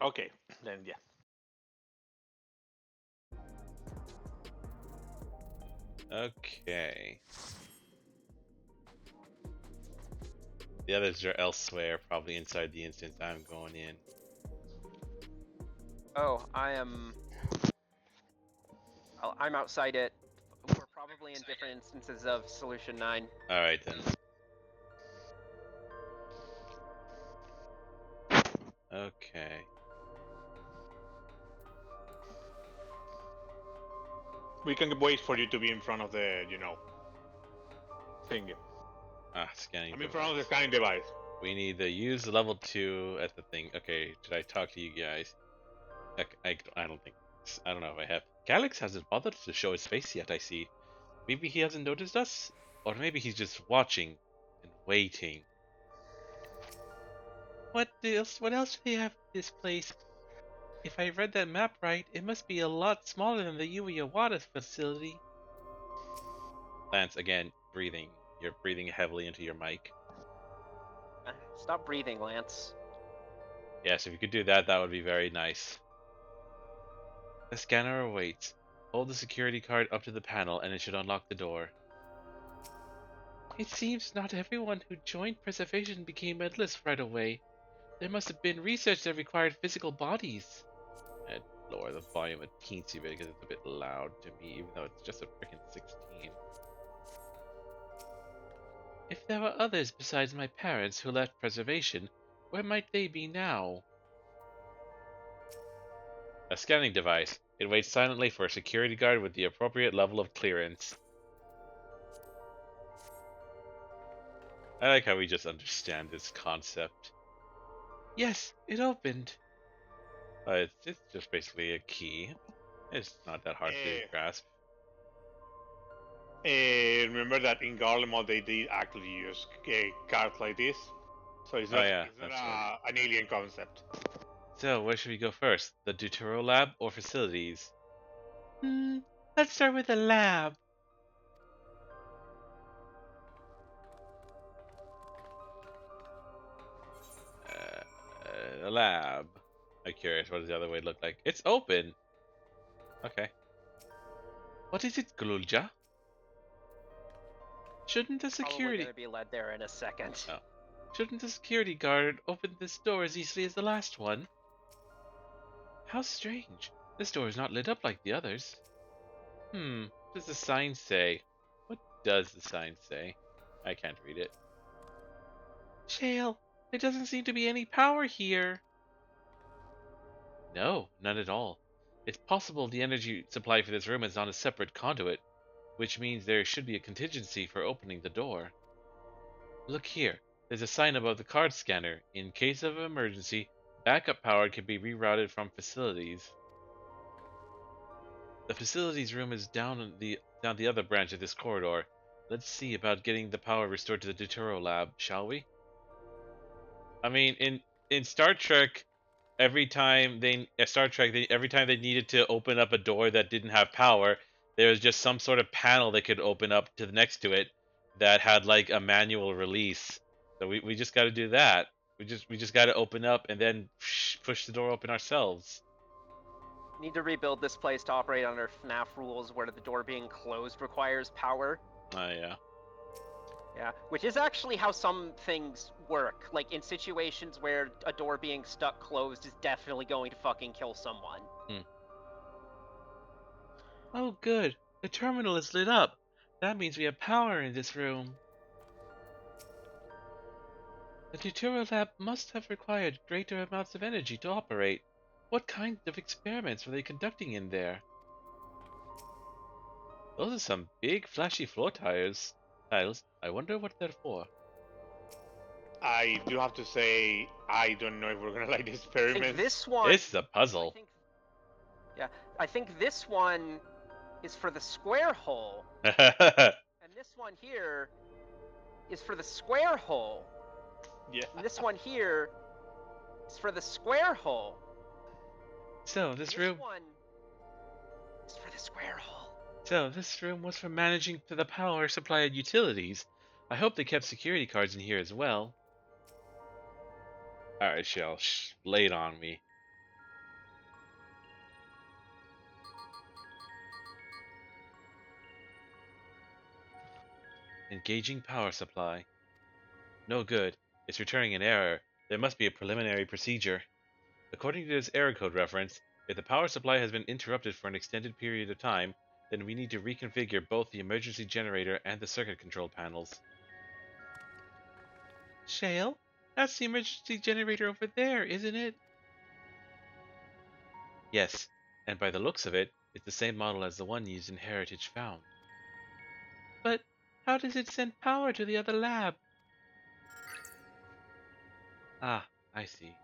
Okay, then yeah. Okay. The others are elsewhere, probably inside the instance I'm going in. Oh, I'm outside it. We're probably in different instances of Solution 9. Alright then. Okay. We can wait for you to be in front of the, thing. Scanning I'm in front of the device. scanning device. We need to use the level 2 at the thing. Okay, did I talk to you guys? I don't think. I don't know if I have. Calyx hasn't bothered to show his face yet, I see. Maybe he hasn't noticed us? Or maybe he's just watching and waiting. What else do they have in this place? If I read that map right, it must be a lot smaller than the Uwawada facility. Lance, again, breathing. You're breathing heavily into your mic. Stop breathing, Lance. Yes, if you could do that, that would be very nice. The scanner awaits. Hold the security card up to the panel and it should unlock the door. It seems not everyone who joined preservation became medalists right away. There must have been research that required physical bodies. I'd lower the volume a teensy bit because it's a bit loud to me, even though it's just a freaking 16. If there were others besides my parents who left preservation, where might they be now? A scanning device. It waits silently for a security guard with the appropriate level of clearance. I like how we just understand this concept. Yes, it opened. It's just basically a key. It's not that hard to grasp. Remember that in Garlemald they did actually use cards like this, so it's not, an alien concept. So, where should we go first? The Deutero lab or facilities? Let's start with the lab. The lab. I'm curious, what does the other way look like? It's open. Okay. What is it, Glulja? Shouldn't the Probably security... gonna be led there in a second. Oh. Shouldn't the security guard open this door as easily as the last one? How strange. This door is not lit up like the others. What does the sign say? What does the sign say? I can't read it. Shale, there doesn't seem to be any power here. No, none at all. It's possible the energy supply for this room is on a separate conduit, which means there should be a contingency for opening the door. Look here. There's a sign above the card scanner. In case of an emergency, backup power can be rerouted from facilities. The facilities room is down the other branch of this corridor. Let's see about getting the power restored to the Deutero lab, shall we? I mean, in Star Trek, every time they needed to open up a door that didn't have power, there was just some sort of panel they could open up to the next to it that had like a manual release. So we just got to do that. We just got to open up and then push the door open ourselves. Need to rebuild this place to operate under FNAF rules where the door being closed requires power. Oh yeah. Yeah, which is actually how some things work. Like, in situations where a door being stuck closed is definitely going to fucking kill someone. Oh good, the terminal is lit up. That means we have power in this room. The Deutero lab must have required greater amounts of energy to operate. What kind of experiments were they conducting in there? Those are some big flashy floor tiles. I wonder what they're for. I do have to say, I don't know if we're gonna like the I experiments. think this one... This is a puzzle. I think this one is for the square hole. And this one here is for the square hole. Yeah. And this one here is for the square hole. So this room one is for the square hole. So this room was for managing the power supply and utilities. I hope they kept security cards in here as well. Alright, Shell, lay it on me. Engaging power supply. No good. It's returning an error. There must be a preliminary procedure. According to this error code reference, if the power supply has been interrupted for an extended period of time, then we need to reconfigure both the emergency generator and the circuit control panels. Shale, that's the emergency generator over there, isn't it? Yes, and by the looks of it, it's the same model as the one used in Heritage Found. But how does it send power to the other lab? Ah, I see.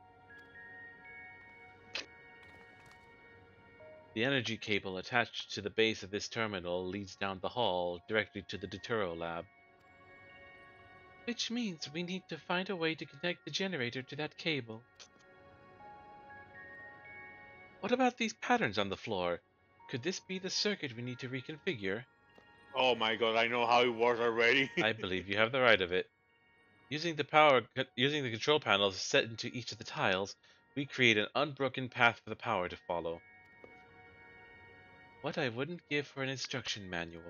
The energy cable attached to the base of this terminal leads down the hall directly to the Deutero lab. Which means we need to find a way to connect the generator to that cable. What about these patterns on the floor? Could this be the circuit we need to reconfigure? Oh my god, I know how it works already. I believe you have the right of it. Using the control panels set into each of the tiles, we create an unbroken path for the power to follow. What I wouldn't give for an instruction manual.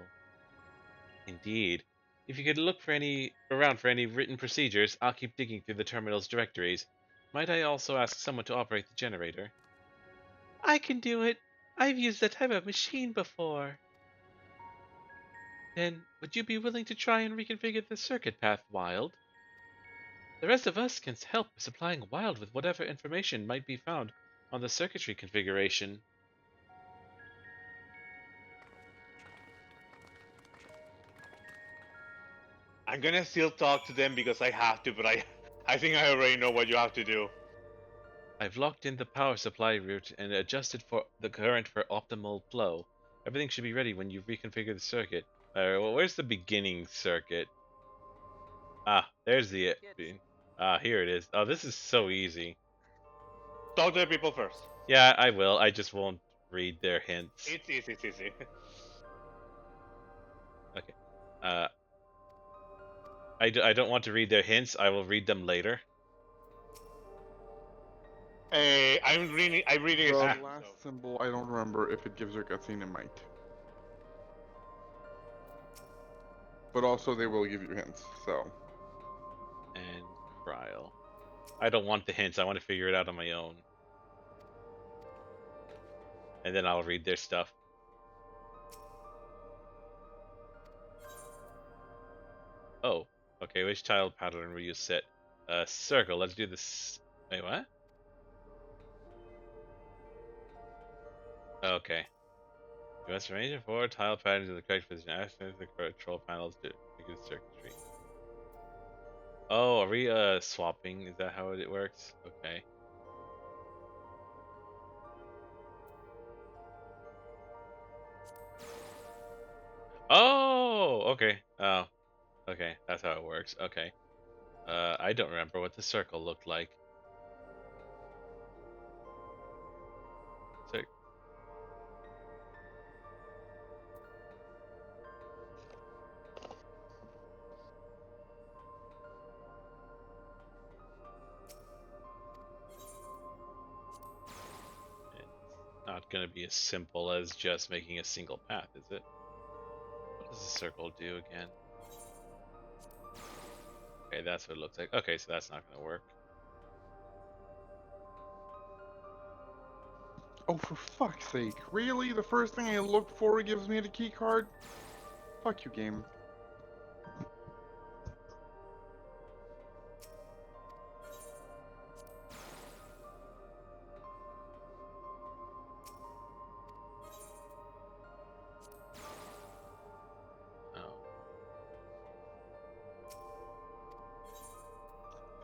Indeed. If you could look around for any written procedures, I'll keep digging through the terminal's directories. Might I also ask someone to operate the generator? I can do it. I've used that type of machine before. Then, would you be willing to try and reconfigure the circuit path, Wild? The rest of us can help by supplying Wild with whatever information might be found on the circuitry configuration. I'm gonna still talk to them because I have to, but I think I already know what you have to do. I've locked in the power supply route and adjusted for the current for optimal flow. Everything should be ready when you reconfigure the circuit. Well, where's the beginning circuit? Ah, there's the... here it is. Oh, this is so easy. Talk to the people first. Yeah, I will. I just won't read their hints. It's easy, it's easy. Okay. I don't want to read their hints. I will read them later. I'm reading The a last symbol, I don't remember if it gives you a cutscene, it might. But also, they will give you hints, so. And Cryle. I don't want the hints. I want to figure it out on my own. And then I'll read their stuff. Oh, okay. Which tile pattern will you set? Circle. Let's do this. Wait, what? Okay. You must arrange the 4 tile patterns in the correct position. Access the control panels to figure the circuitry. Oh, are we swapping? Is that how it works? Okay. Oh, okay. Oh, okay. That's how it works. Okay. I don't remember what the circle looked like. So, it's not going to be as simple as just making a single path, is it? What does the circle do again? Okay, that's what it looks like. Okay, so that's not going to work. Oh, for fuck's sake. Really? The first thing I looked for gives me the key card? Fuck you, game. Oh.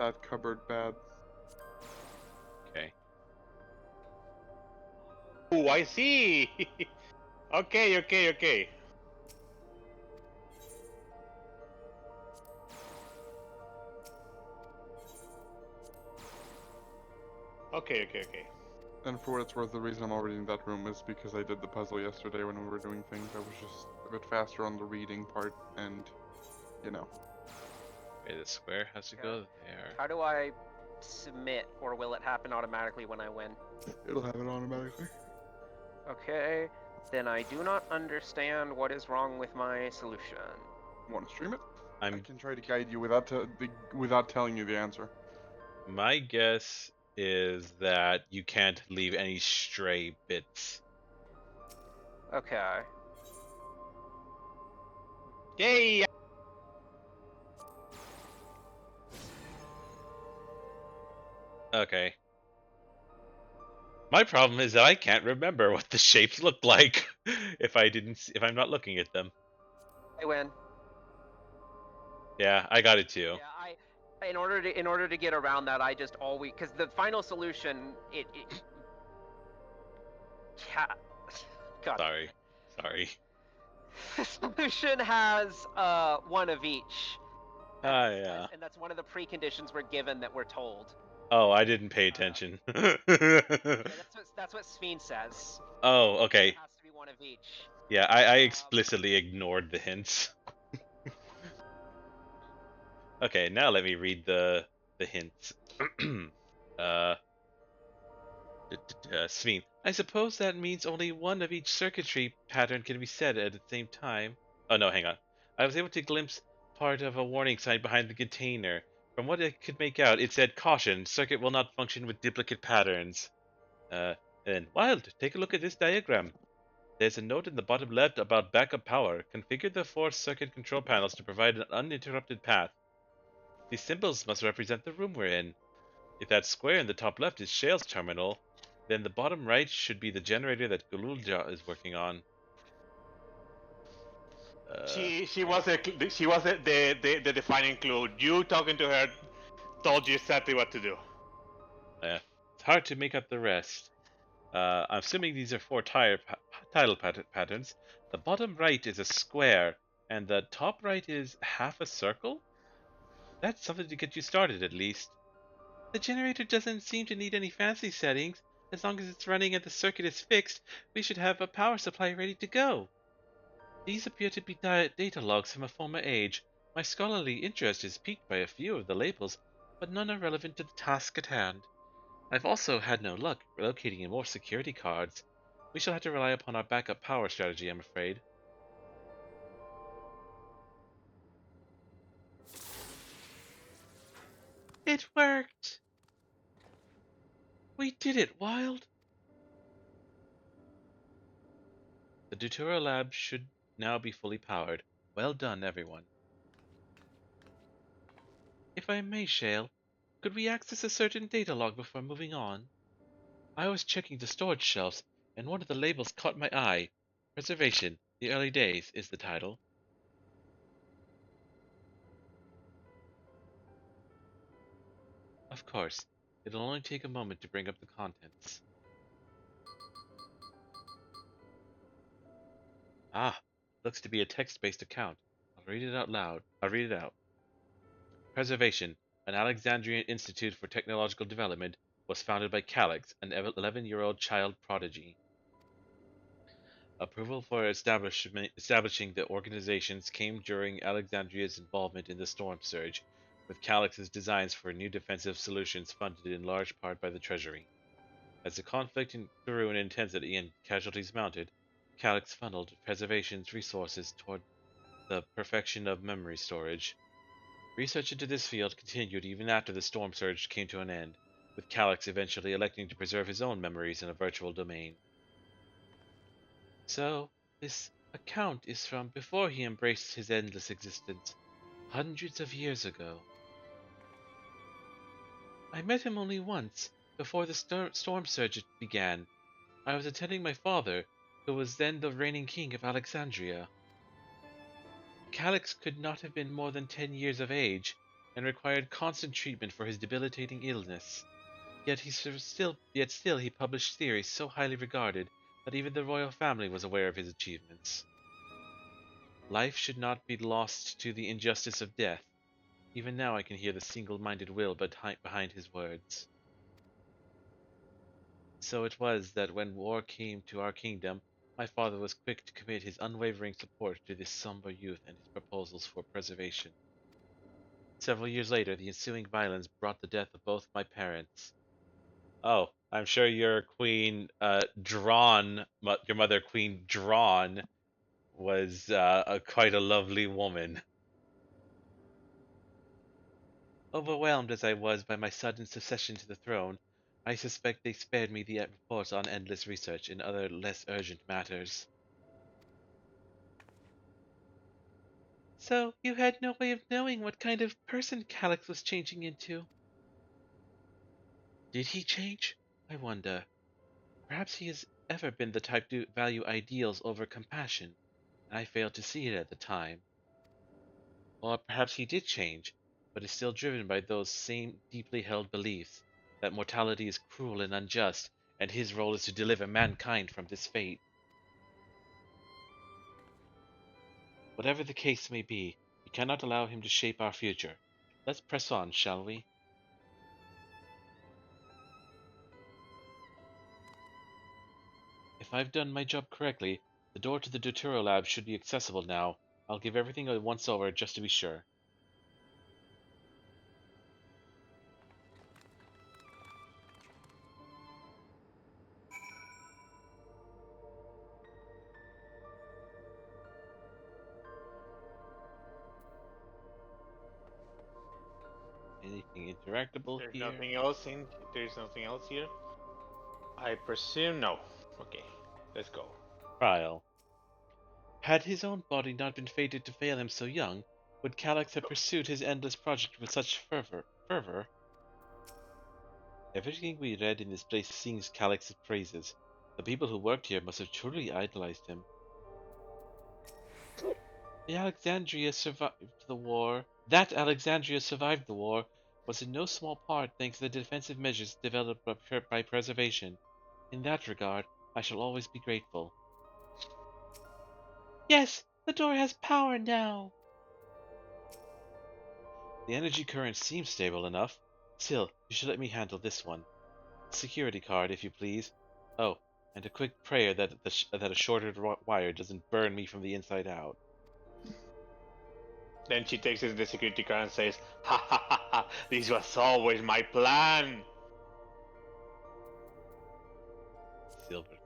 That cupboard bad. Okay. Oh, I see. Okay. Okay. And for what it's worth, the reason I'm already in that room is because I did the puzzle yesterday when we were doing things. I was just a bit faster on the reading part, and, you know. Okay, the square has to go there. How do I submit, or will it happen automatically when I win? It'll happen automatically. Okay, then I do not understand what is wrong with my solution. Want to stream it? I can try to guide you without telling you the answer. My guess is that you can't leave any stray bits. Okay. Yay! Okay. My problem is that I can't remember what the shapes look like if I'm not looking at them. I win. Yeah, I got it too. Yeah, in order to get around that, I just always, because the final solution, God. Sorry. The solution has one of each. Yeah. And that's one of the preconditions we're given that we're told. Oh, I didn't pay attention. Yeah, that's what Sphene says. Oh, okay. It has to be one of each. Yeah, I explicitly ignored the hints. Okay, now let me read the hints. Sphene, I suppose that means only one of each circuitry pattern can be set at the same time. Oh no, hang on. I was able to glimpse part of a warning sign behind the container. From what I could make out, it said, "Caution, circuit will not function with duplicate patterns." And Wild, take a look at this diagram. There's a note in the bottom left about backup power. Configure the 4 circuit control panels to provide an uninterrupted path. These symbols must represent the room we're in. If that square in the top left is Shale's terminal, then the bottom right should be the generator that Zoraal Ja is working on. She was the defining clue. You talking to her told you exactly what to do. It's hard to make out the rest. I'm assuming these are 4 title patterns. The bottom right is a square, and the top right is half a circle? That's something to get you started, at least. The generator doesn't seem to need any fancy settings. As long as it's running and the circuit is fixed, we should have a power supply ready to go. These appear to be data logs from a former age. My scholarly interest is piqued by a few of the labels, but none are relevant to the task at hand. I've also had no luck locating more security cards. We shall have to rely upon our backup power strategy, I'm afraid. It worked! We did it, Wild! The Dawntrail lab should now be fully powered. Well done, everyone. If I may, Shale, could we access a certain data log before moving on? I was checking the storage shelves, and one of the labels caught my eye. Preservation, the early days is the title. Of course, it'll only take a moment to bring up the contents. Ah, looks to be a text-based account. I'll read it out loud. I'll read it out. Preservation, an Alexandrian institute for technological development, was founded by Calyx, an 11-year-old child prodigy. Approval for establishing the organizations came during Alexandria's involvement in the Storm Surge, with Calyx's designs for new defensive solutions funded in large part by the Treasury. As the conflict grew in intensity and casualties mounted, Calyx funneled Preservation's resources toward the perfection of memory storage. Research into this field continued even after the Storm Surge came to an end, with Calyx eventually electing to preserve his own memories in a virtual domain. So, this account is from before he embraced his endless existence, hundreds of years ago. I met him only once, before the Storm Surge began. I was attending my father, who was then the reigning king of Alexandria. Calyx could not have been more than 10 years of age, and required constant treatment for his debilitating illness. Yet still he published theories so highly regarded that even the royal family was aware of his achievements. Life should not be lost to the injustice of death. Even now I can hear the single-minded will behind his words. So it was that when war came to our kingdom, my father was quick to commit his unwavering support to this somber youth and his proposals for preservation. Several years later, the ensuing violence brought the death of both my parents. Oh, I'm sure your queen, your mother, Queen Drawn, was quite a lovely woman. Overwhelmed as I was by my sudden succession to the throne, I suspect they spared me the reports on endless research in other less urgent matters. So, you had no way of knowing what kind of person Calyx was changing into? Did he change? I wonder. Perhaps he has ever been the type to value ideals over compassion, and I failed to see it at the time. Or perhaps he did change, but is still driven by those same deeply held beliefs that mortality is cruel and unjust, and his role is to deliver mankind from this fate. Whatever the case may be, we cannot allow him to shape our future. Let's press on, shall we? If I've done my job correctly, the door to the Deutero lab should be accessible now. I'll give everything a once-over just to be sure. Anything interactable There's here? nothing else in. There's nothing else here. I presume no. Okay, let's go. Trial. Had his own body not been fated to fail him so young, would Calyx have pursued his endless project with such fervor? Everything we read in this place sings Calyx's praises. The people who worked here must have truly idolized him. Alexandria survived the war. That Alexandria survived the war was in no small part thanks to the defensive measures developed by preservation. In that regard, I shall always be grateful. Yes, the door has power now. The energy current seems stable enough. Still, you should let me handle this one. Security card, if you please. Oh, and a quick prayer that a shorted wire doesn't burn me from the inside out. Then she takes the security card and says, "Ha ha ha ha! This was always my plan." Silver piece.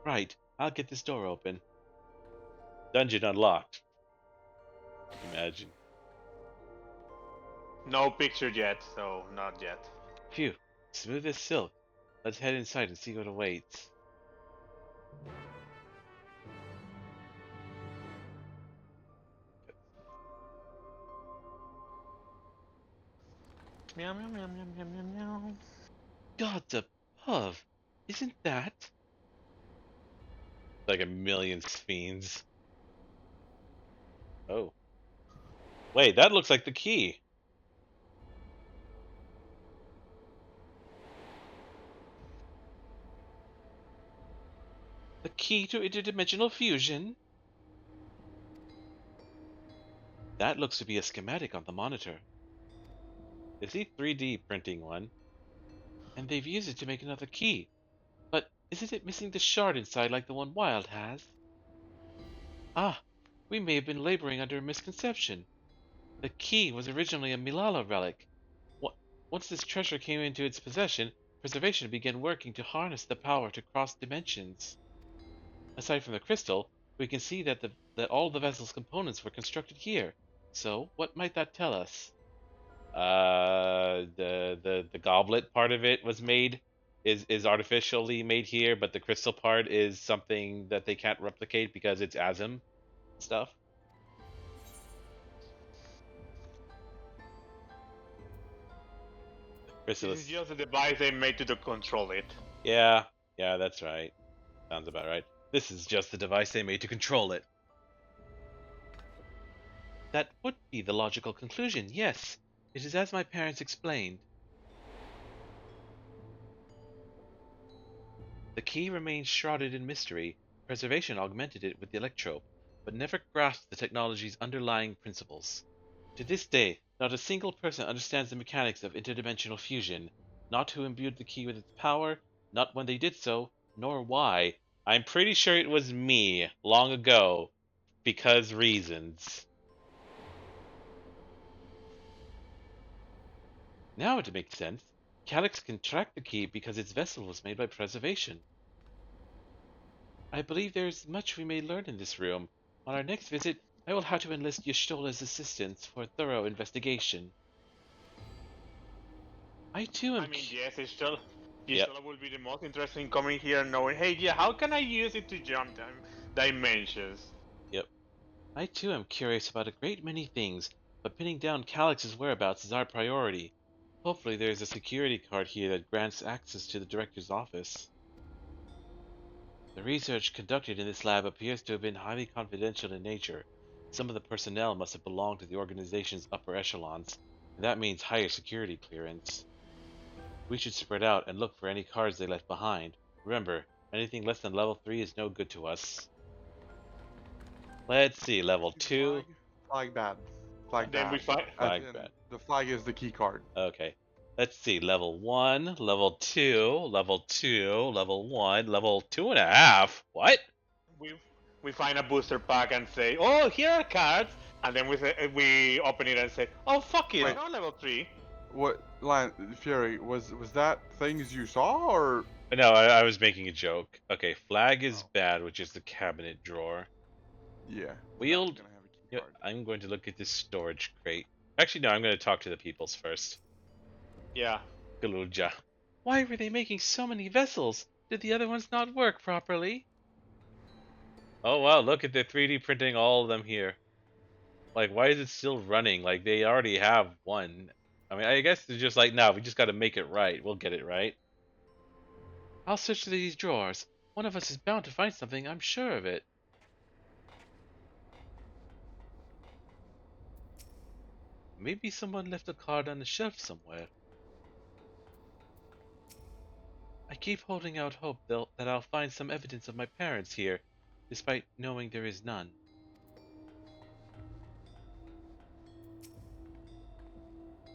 Right, I'll get this door open. Dungeon unlocked. Imagine. No picture yet, so not yet. Phew, smooth as silk. Let's head inside and see what awaits. Meow meow meow meow meow meow meow. Gods above! Isn't that? Like a million Sphenes. Oh. Wait, that looks like the key. The key to interdimensional fusion? That looks to be a schematic on the monitor. I see 3D printing one. And they've used it to make another key. But isn't it missing the shard inside like the one Wild has? Ah, we may have been laboring under a misconception. The key was originally a Milala relic. Once this treasure came into its possession, preservation began working to harness the power to cross dimensions. Aside from the crystal, we can see that all the vessel's components were constructed here. So, what might that tell us? The goblet part of it was made is artificially made here, but the crystal part is something that they can't replicate because it's ASM stuff. This is just a device they made to control it. Yeah, that's right. Sounds about right. This is just the device they made to control it. That would be the logical conclusion, yes. It is as my parents explained. The key remains shrouded in mystery. Preservation augmented it with the electrope, but never grasped the technology's underlying principles. To this day, not a single person understands the mechanics of interdimensional fusion, not who imbued the key with its power, not when they did so, nor why. I'm pretty sure it was me, long ago, because reasons. Now it makes sense. Calyx can track the key because its vessel was made by preservation. I believe there is much we may learn in this room. On our next visit, I will have to enlist Y'shtola's assistance for a thorough investigation. I too am. I mean, yes, it's still. Yep. Y'shtola will be the most interesting coming here and knowing, hey, yeah, how can I use it to jump dimensions? Yep. I too am curious about a great many things, but pinning down Calyx's whereabouts is our priority. Hopefully there is a security card here that grants access to the director's office. The research conducted in this lab appears to have been highly confidential in nature. Some of the personnel must have belonged to the organization's upper echelons, and that means higher security clearance. We should spread out and look for any cards they left behind. Remember, anything less than level 3 is no good to us. Let's see, level 2. Flag bad. Flag Then bad. we find. Flag As in, bad. the flag is the key card. Okay. Let's see, level 1, level 2, level 2, level 1, level 2.5. What? We find a booster pack and say, oh, here are cards, and then we open it and say, oh, fuck it, Wait. not level 3. What, Fury, was that things you saw, or? No, I was making a joke. Okay, flag is Oh. bad, which is the cabinet drawer. Yeah. Wheeled. Gonna have a key Yeah, card. I'm going to look at this storage crate. Actually, no, I'm going to talk to the peoples first. Yeah. Zoraal Ja. Why were they making so many vessels? Did the other ones not work properly? Oh wow, look at the 3D printing all of them here. Like, why is it still running? Like, they already have one. I mean, I guess they're just like, no, we just gotta make it right. We'll get it right. I'll search through these drawers. One of us is bound to find something, I'm sure of it. Maybe someone left a card on the shelf somewhere. I keep holding out hope that I'll find some evidence of my parents here, despite knowing there is none.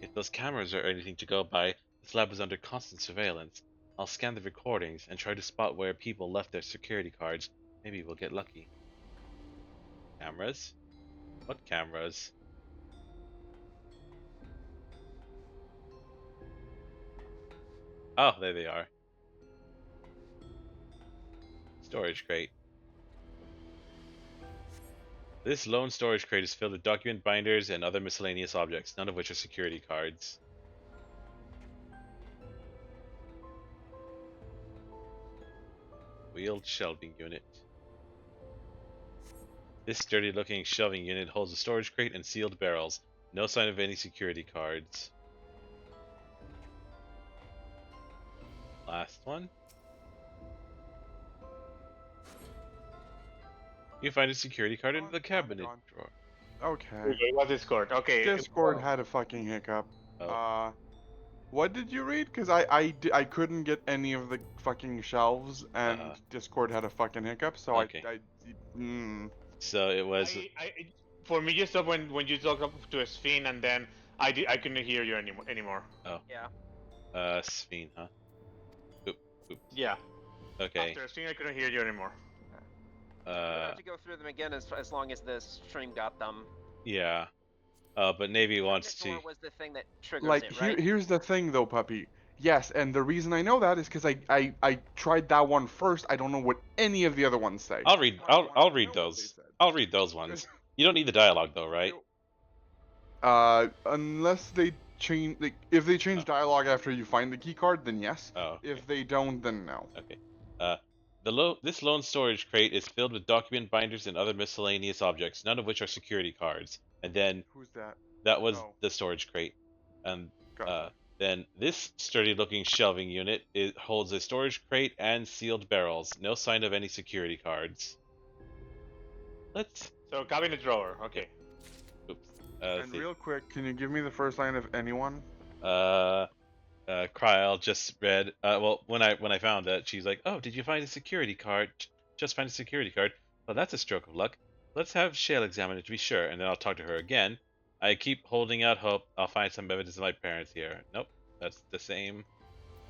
If those cameras are anything to go by, this lab was under constant surveillance. I'll scan the recordings and try to spot where people left their security cards. Maybe we'll get lucky. Cameras? What cameras? Oh, there they are. Storage crate. This lone storage crate is filled with document binders and other miscellaneous objects, none of which are security cards. Wheeled shelving unit. This sturdy-looking shelving unit holds a storage crate and sealed barrels. No sign of any security cards. Last one. You find a security card in the cabinet drawer. Okay. What is Discord? Okay. Discord had a fucking hiccup. Oh. What did you read? Because I couldn't get any of the fucking shelves, and Discord had a fucking hiccup, so Okay. So it was. For me, just when you talk up to a Sphene, and then I couldn't hear you anymore. Oh. Yeah. Sphene, huh? Oop. Yeah. Okay. After a Sphene, I couldn't hear you anymore. We'll have to go through them again as long as the stream got them. Yeah. But Navy wants to. What was the thing that triggers Like, it, right? here's the thing, though, puppy. Yes, and the reason I know that is because I tried that one first. I don't know what any of the other ones say. I'll read those. I'll read those ones. You don't need the dialogue though, right? Unless they change, like, if they change dialogue after you find the key card, then yes. Oh. Okay. If they don't, then no. Okay. This lone storage crate is filled with document binders and other miscellaneous objects, none of which are security cards. And then Who's that? that was the storage crate. And Gotcha. then this sturdy-looking shelving unit holds a storage crate and sealed barrels. No sign of any security cards. So cabinet drawer. Okay. Oops. And real quick, can you give me the first line of anyone? Kryl just read. Well, when I found it, she's like, "Oh, did you find a security card? Just find a security card. Well, that's a stroke of luck. Let's have Shale examine it to be sure, and then I'll talk to her again. I keep holding out hope I'll find some evidence of my parents here. Nope, that's the same.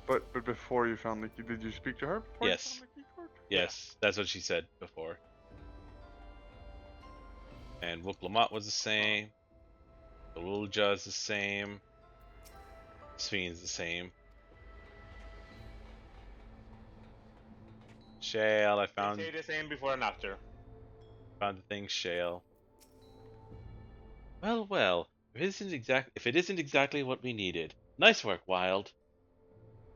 But before you found the key, did you speak to her before Yes. you found the key card? Yes, that's what she said before. And Wook Lamont was the same. The Zoraal Ja is the same. Sphene's the same. Shale, I They found say the same before and after. the thing shale. Well. If it isn't exactly what we needed. Nice work, Wild.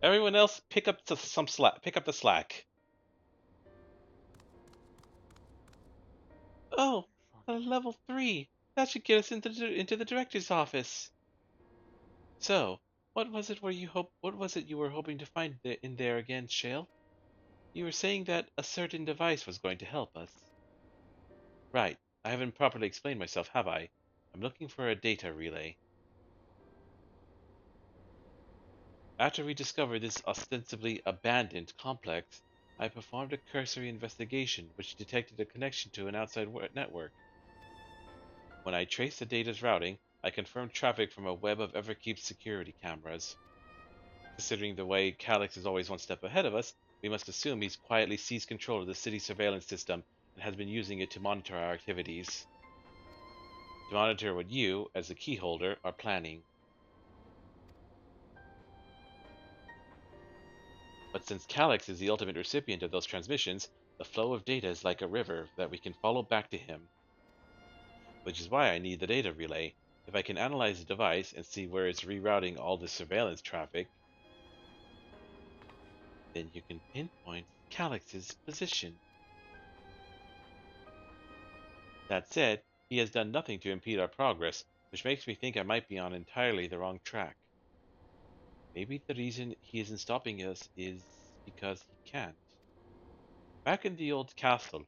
Everyone else, pick up the slack. Oh, level 3. That should get us into the director's office. So, what was it you were hoping to find in there again, Shale? You were saying that a certain device was going to help us. Right. I haven't properly explained myself, have I? I'm looking for a data relay. After we discovered this ostensibly abandoned complex, I performed a cursory investigation which detected a connection to an outside network. When I traced the data's routing, I confirmed traffic from a web of Everkeep's security cameras. Considering the way Calyx is always one step ahead of us, we must assume he's quietly seized control of the city surveillance system and has been using it to monitor our activities. To monitor what you, as the key holder, are planning. But since Calyx is the ultimate recipient of those transmissions, the flow of data is like a river that we can follow back to him. Which is why I need the data relay. If I can analyze the device and see where it's rerouting all the surveillance traffic, then you can pinpoint Calyx's position. That said, he has done nothing to impede our progress, which makes me think I might be on entirely the wrong track. Maybe the reason he isn't stopping us is because he can't. Back in the old castle,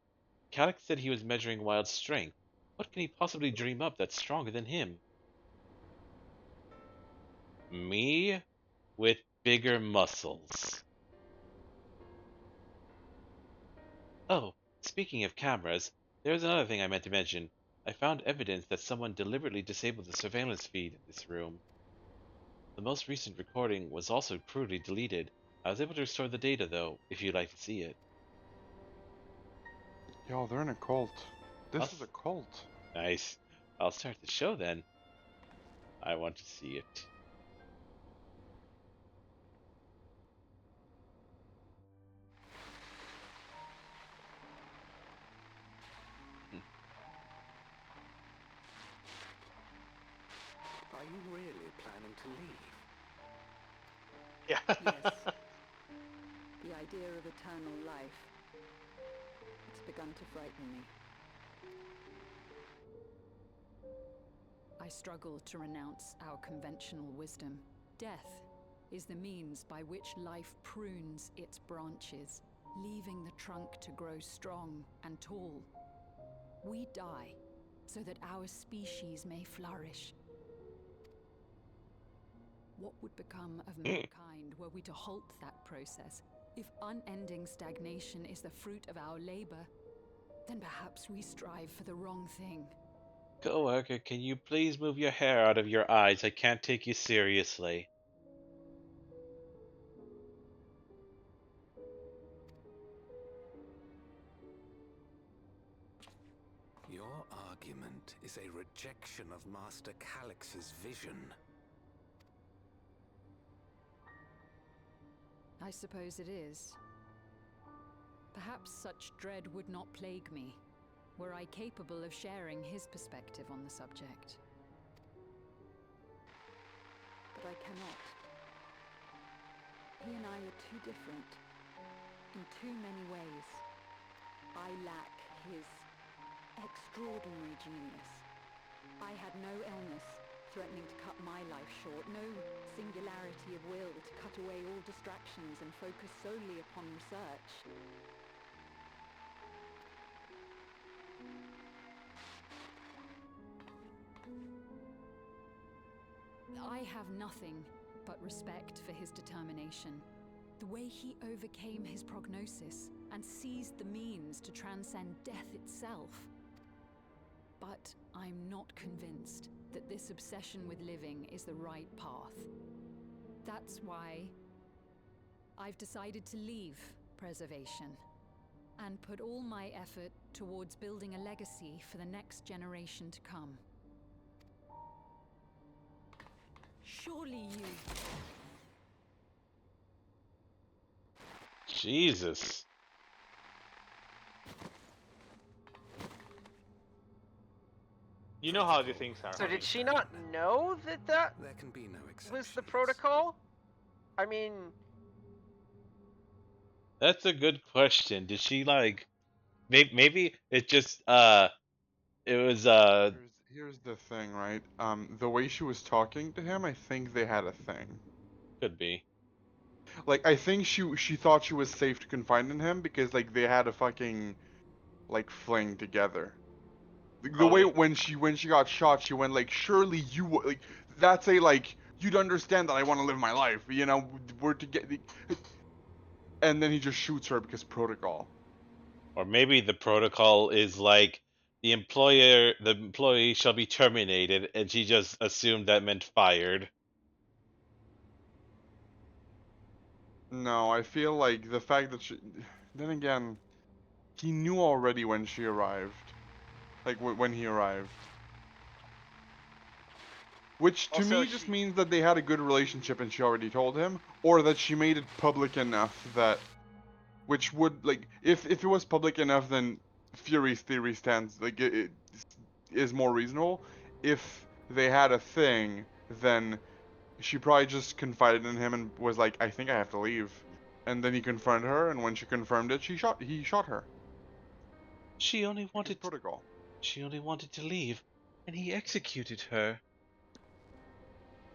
Calyx said he was measuring Wild's strength. What can he possibly dream up that's stronger than him? Me? With bigger muscles. Oh, speaking of cameras, there's another thing I meant to mention. I found evidence that someone deliberately disabled the surveillance feed in this room. The most recent recording was also crudely deleted. I was able to restore the data, though, if you'd like to see it. Yo, they're in a cult. This is a cult. Nice. I'll start the show then. I want to see it. Are you really planning to leave? Yeah. Yes. The idea of eternal life. It's begun to frighten me. I struggle to renounce our conventional wisdom. Death is the means by which life prunes its branches, leaving the trunk to grow strong and tall. We die so that our species may flourish. What would become of mankind were we to halt that process? If unending stagnation is the fruit of our labor, then perhaps we strive for the wrong thing. Coworker, can you please move your hair out of your eyes? I can't take you seriously. Your argument is a rejection of Master Calyx's vision. I suppose it is. Perhaps such dread would not plague me, were I capable of sharing his perspective on the subject. But I cannot. He and I are too different, in too many ways. I lack his extraordinary genius. I had no illness threatening to cut my life short, no singularity of will to cut away all distractions and focus solely upon research. I have nothing but respect for his determination. The way he overcame his prognosis and seized the means to transcend death itself. But I'm not convinced that this obsession with living is the right path. That's why I've decided to leave preservation and put all my effort towards building a legacy for the next generation to come. Surely you... Jesus. You know how the things are. So did she not know that There can be no exceptions. was the protocol? I mean, That's a good question. Did she like? Maybe it just it was Here's the thing, right? The way she was talking to him, I think they had a thing. could be. Like, I think she thought she was safe to confide in him because like they had a fucking like fling together. The way Probably. when she got shot, she went like, surely you like that's a like you'd understand that I want to live my life, you know, we're to get, and then he just shoots her because protocol. Or maybe the protocol is like the employee shall be terminated, and she just assumed that meant fired. No, I feel like the fact that she, then again, he knew already when she arrived, like when he arrived. Which to Also, me just means that they had a good relationship and she already told him, or that she made it public enough that, which would like, if it was public enough, then Fury's theory stands like it is more reasonable. If they had a thing, then she probably just confided in him and was like, I think I have to leave, and then he confronted her, and when she confirmed it, he shot her. She only wanted Protocol. she only wanted to leave, and he executed her.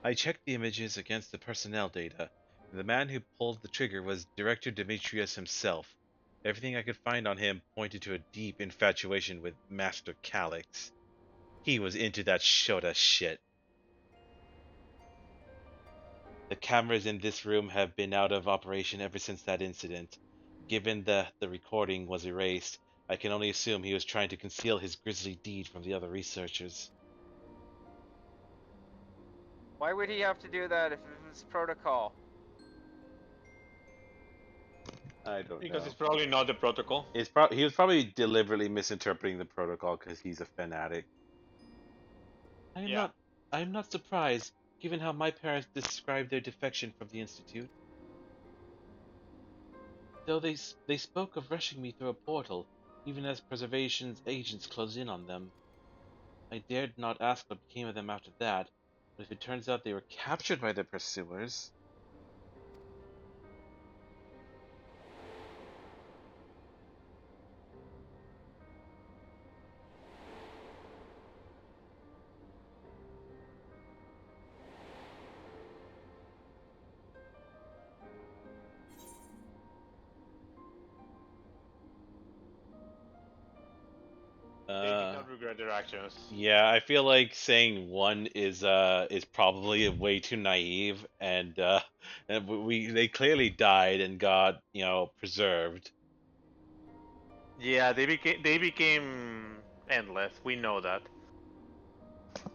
I checked the images against the personnel data, and the man who pulled the trigger was Director Demetrius himself. Everything I could find on him pointed to a deep infatuation with Master Calyx. He was into that Shota shit. The cameras in this room have been out of operation ever since that incident. Given that the recording was erased, I can only assume he was trying to conceal his grisly deed from the other researchers. why would he have to do that if it was protocol? I don't Because know. it's probably not the protocol. He was probably deliberately misinterpreting the protocol because he's a fanatic. Yeah. I am not surprised, given how my parents described their defection from the Institute. Though they spoke of rushing me through a portal, even as Preservation's agents closed in on them. I dared not ask what became of them after that, but if it turns out they were captured by their pursuers... They did not regret their actions. Yeah, I feel like saying one is probably way too naive, and they clearly died and got preserved. Yeah, they became endless. We know that.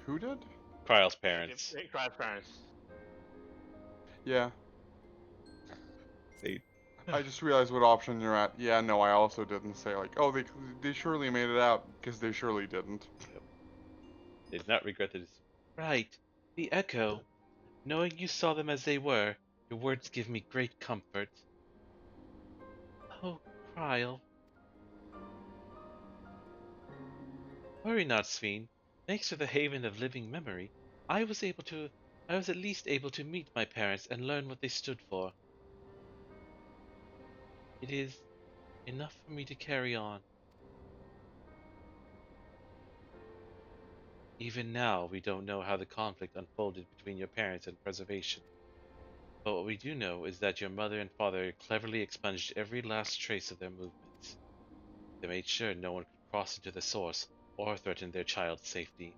Who did? Kryle's parents. Grandparents. Yeah. They I just realized what option you're at. Yeah, no, I also didn't say like, oh, they surely made it out, because they surely didn't. did not regret it. Right, the Echo. Knowing you saw them as they were, your words give me great comfort. Oh, Kryle. Worry not, Sphene. Thanks to the Haven of Living Memory, I was at least able to meet my parents and learn what they stood for. It is enough for me to carry on. Even now, we don't know how the conflict unfolded between your parents and Preservation. But what we do know is that your mother and father cleverly expunged every last trace of their movements. They made sure no one could cross into the source or threaten their child's safety.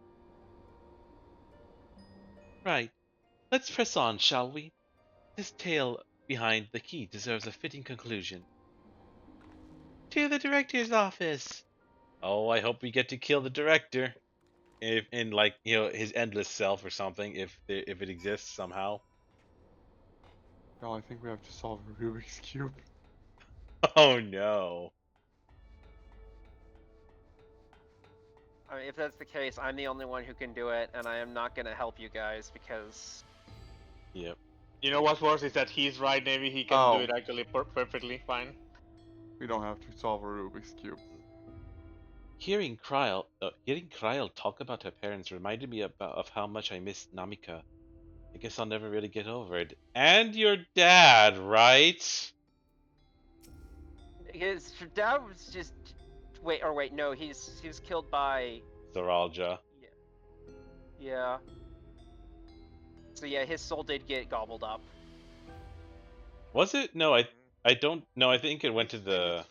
Right. Let's press on, shall we? This tale behind the key deserves a fitting conclusion. To the director's office! Oh, I hope we get to kill the director. If in like his endless self or something, if it exists somehow. No, I think we have to solve a Rubik's Cube. Oh no. I mean, if that's the case, I'm the only one who can do it, and I am not gonna help you guys because. Yep. You know what's worse is that he's right. Maybe he can do it actually perfectly fine. We don't have to solve a Rubik's Cube. Hearing Kryl talk about her parents reminded me of how much I miss Namika. I guess I'll never really get over it. And your dad, right? His dad was just wait, no, he was killed by Zoraal Ja. Yeah. So yeah, his soul did get gobbled up. Was it? No, I don't know. I think it went to the.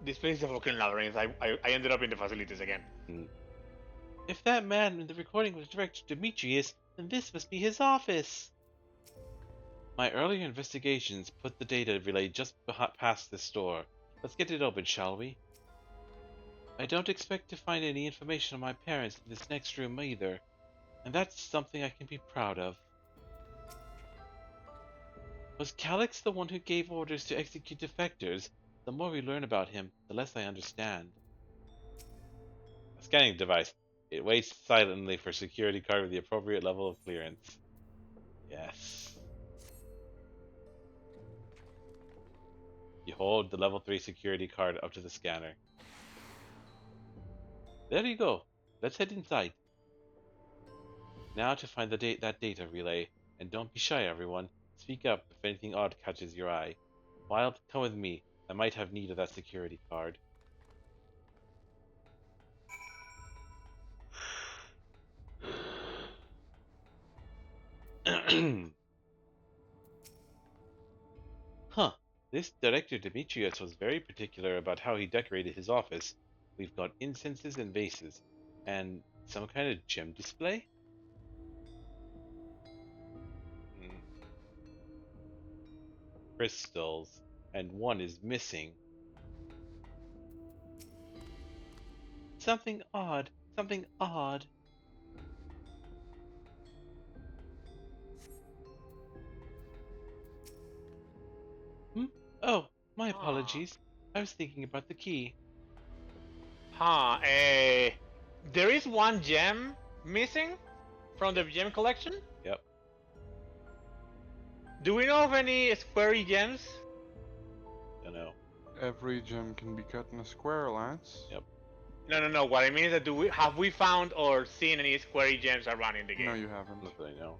This place is a fucking labyrinth. I ended up in the facilities again. If that man in the recording was Director Demetrius, then this must be his office. My earlier investigations put the data relay just past this door. Let's get it open, shall we? I don't expect to find any information on my parents in this next room either, and that's something I can be proud of. Was Calyx the one who gave orders to execute defectors? The more we learn about him, the less I understand. A scanning device. It waits silently for security card with the appropriate level of clearance. Yes. You hold the level 3 security card up to the scanner. There you go. Let's head inside. Now to find that data relay. And don't be shy, everyone. Speak up if anything odd catches your eye. Wild, come with me. I might have need of that security card. Huh. This Director Demetrius was very particular about how he decorated his office. We've got incenses and vases. And some kind of gem display? Crystals. And one is missing. Something odd. Something odd. Oh, my apologies. I was thinking about the key. There is one gem missing from the gem collection? Yep. Do we know of any squarey gems? Don't know. Every gem can be cut in a square, Lance. Yep. No. What I mean is that have we found or seen any squarey gems around in the game? No, you haven't. Not that I know.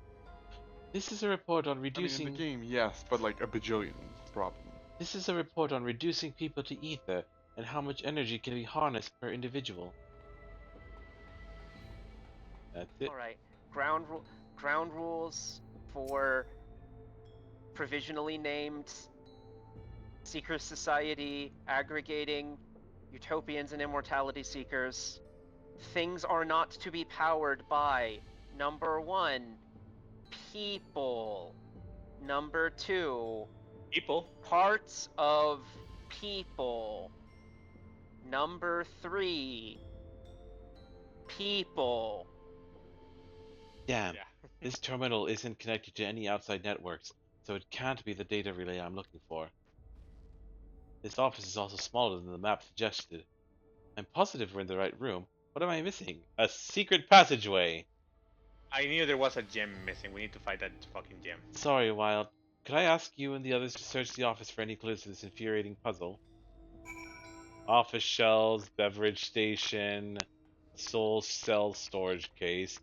This is a report on reducing. I mean, in the game, yes, but like a bajillion, probably. This is a report on reducing people to ether and how much energy can be harnessed per individual. That's it. All right. Ground rules for provisionally named Seeker Society aggregating utopians and immortality seekers. Things are not to be powered by number 1, people. Number 2, people. Parts of people. Number 3, people. Damn. Yeah. This terminal isn't connected to any outside networks, so it can't be the data relay I'm looking for. This office is also smaller than the map suggested. I'm positive we're in the right room. What am I missing? A secret passageway! I knew there was a gem missing. We need to find that fucking gem. Sorry, Wild. Could I ask you and the others to search the office for any clues to this infuriating puzzle? Office shelves, beverage station, soul cell storage case,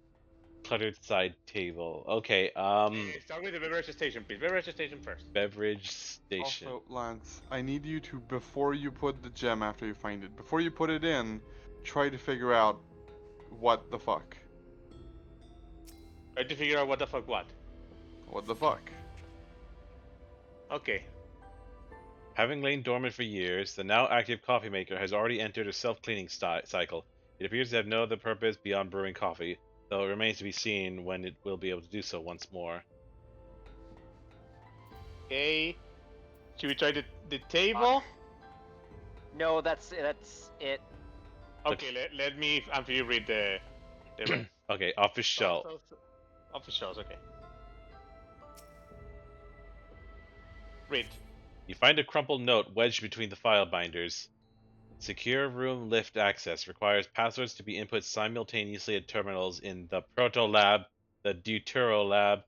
cluttered side table. Okay, Start with the beverage station, please. Beverage station first. beverage station. Also, Lance, I need you to, before you put the gem after you find it, before you put it in, try to figure out what the fuck. Try to figure out what the fuck what. What the fuck? Okay. Having lain dormant for years, the now active coffee maker has already entered a self-cleaning cycle. It appears to have no other purpose beyond brewing coffee, though it remains to be seen when it will be able to do so once more. Okay. Should we try the table? No, that's it. Okay, let me after you read the rest. Okay, office shelf. Office shelves, okay. Read. You find a crumpled note wedged between the file binders. Secure room lift access requires passwords to be input simultaneously at terminals in the Proto Lab, the Deutero Lab,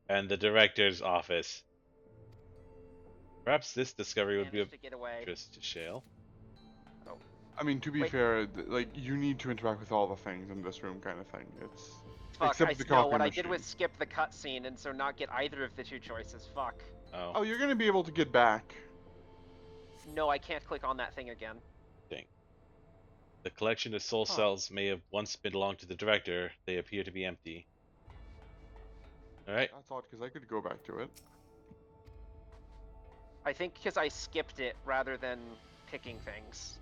and the Director's office. Perhaps this discovery would be of Managed to get away. interest to Shale. I mean, to be Wait. fair, like you need to interact with all the things in this room, kind of thing. It's Fuck, except the no, coffee what I machine. did was skip the cutscene, and so not get either of the two choices. Fuck. Oh, Oh, you're gonna be able to get back. No, I can't click on that thing again. dang. The collection of soul cells may have once belonged to the director. They appear to be empty. Alright. That's odd because I could go back to it. I think because I skipped it rather than picking things.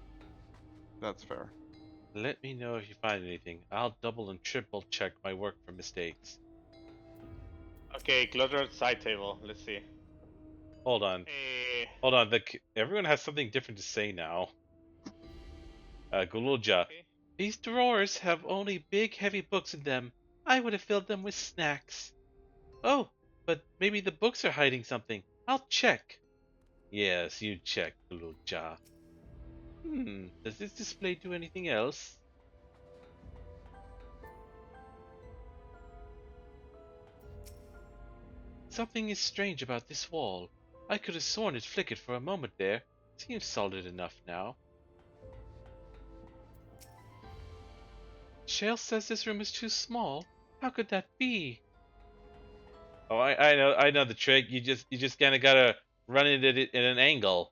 That's fair. Let me know if you find anything. I'll double and triple check my work for mistakes. Okay, cluttered side table. Let's see. Hold on. Hold on. Everyone has something different to say now. Zoraal Ja. Okay. These drawers have only big, heavy books in them. I would have filled them with snacks. Oh, but maybe the books are hiding something. I'll check. Yes, you check, Zoraal Ja. Does this display do anything else? Something is strange about this wall. I could have sworn it flickered for a moment there. Seems solid enough now. Shale says this room is too small. How could that be? Oh, I know the trick. You just kind of gotta run it at an angle,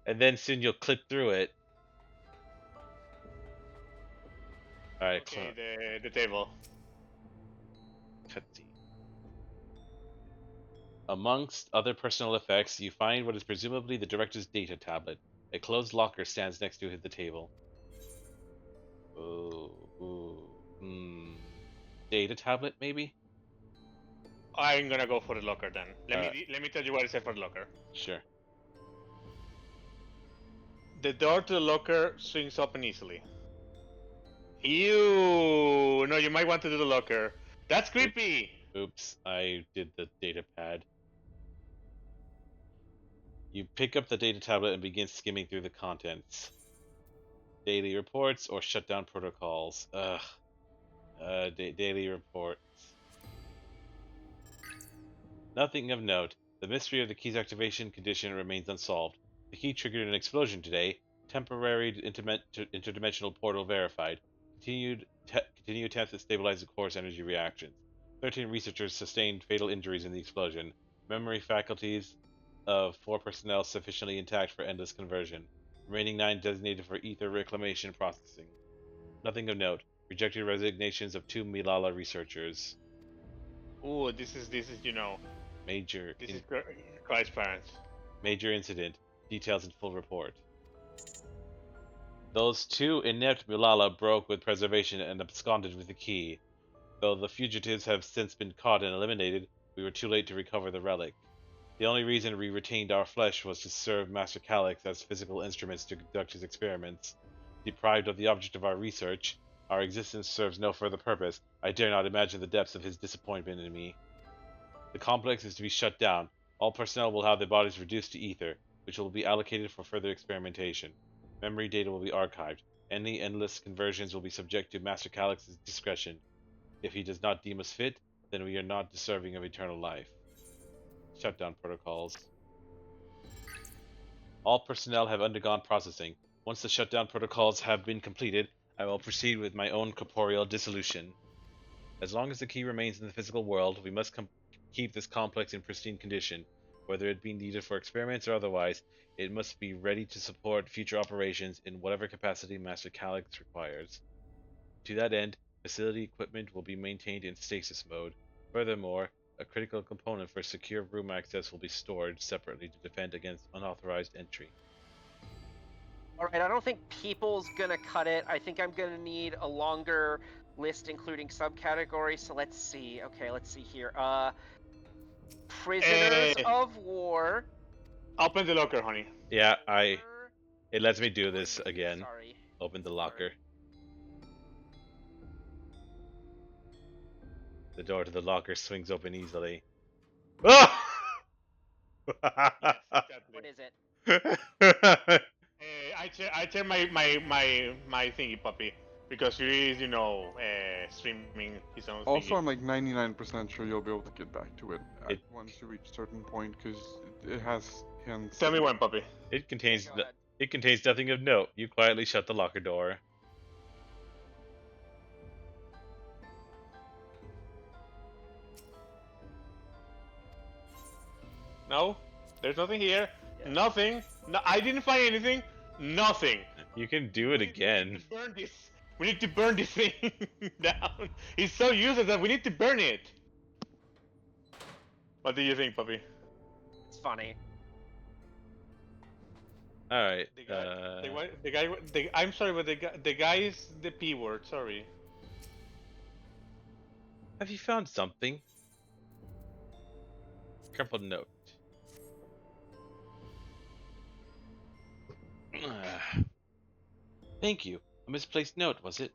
and then soon you'll clip through it. All right, Okay, the table. cutscene. Amongst other personal effects, you find what is presumably the director's data tablet. A closed locker stands next to the table. Data tablet, maybe? I'm gonna go for the locker then. Let me tell you what I said for the locker. Sure. The door to the locker swings open easily. Ew! No, you might want to do the locker. That's creepy! Oops, I did the data pad. You pick up the data tablet and begin skimming through the contents. Daily reports or shutdown protocols. Daily reports. Nothing of note. The mystery of the key's activation condition remains unsolved. The key triggered an explosion today. Temporary interdimensional portal verified. Continue attempts to stabilize the core's energy reactions. 13 researchers sustained fatal injuries in the explosion. Memory faculties of 4 personnel sufficiently intact for endless conversion. Remaining 9 designated for ether reclamation processing. Nothing of note. Rejected resignations of 2 Milala researchers. Ooh, this is you know. Major. This is Christ's parents. Major incident. Details in full report. Those 2 inept Milala broke with preservation and absconded with the key. Though the fugitives have since been caught and eliminated, we were too late to recover the relic. The only reason we retained our flesh was to serve Master Calyx as physical instruments to conduct his experiments. Deprived of the object of our research, our existence serves no further purpose. I dare not imagine the depths of his disappointment in me. The complex is to be shut down. All personnel will have their bodies reduced to ether, which will be allocated for further experimentation. Memory data will be archived. Any endless conversions will be subject to Master Calyx's discretion. If he does not deem us fit, then we are not deserving of eternal life. Shutdown protocols. All personnel have undergone processing. Once the shutdown protocols have been completed, I will proceed with my own corporeal dissolution. As long as the key remains in the physical world, we must keep this complex in pristine condition. Whether it be needed for experiments or otherwise, it must be ready to support future operations in whatever capacity Master Calyx requires. To that end, facility equipment will be maintained in stasis mode. Furthermore, a critical component for secure room access will be stored separately to defend against unauthorized entry. Alright, I don't think people's gonna cut it. I think I'm gonna need a longer list including subcategories, so let's see. Okay, let's see here. Prisoners of war. Open the locker, honey. Yeah, it lets me do this again. Sorry. Open the locker. The door to the locker swings open easily. Oh! What is it? I check my thingy puppy because he is, streaming his own. Also, thingy. I'm like 99% sure you'll be able to get back to it once you reach a certain point because it has hints. Tell me when, puppy. It contains Go ahead. It contains nothing of note. You quietly shut the locker door. No, there's nothing here. Yeah. Nothing. No, I didn't find anything. Nothing. You can do it We again. need to burn this. We need to burn this thing down. It's so useless that we need to burn it. What do you think, puppy? It's funny. All right. I'm sorry, but the guy is the P word. Sorry. Have you found something? Crumpled note. Thank you. A misplaced note, was it?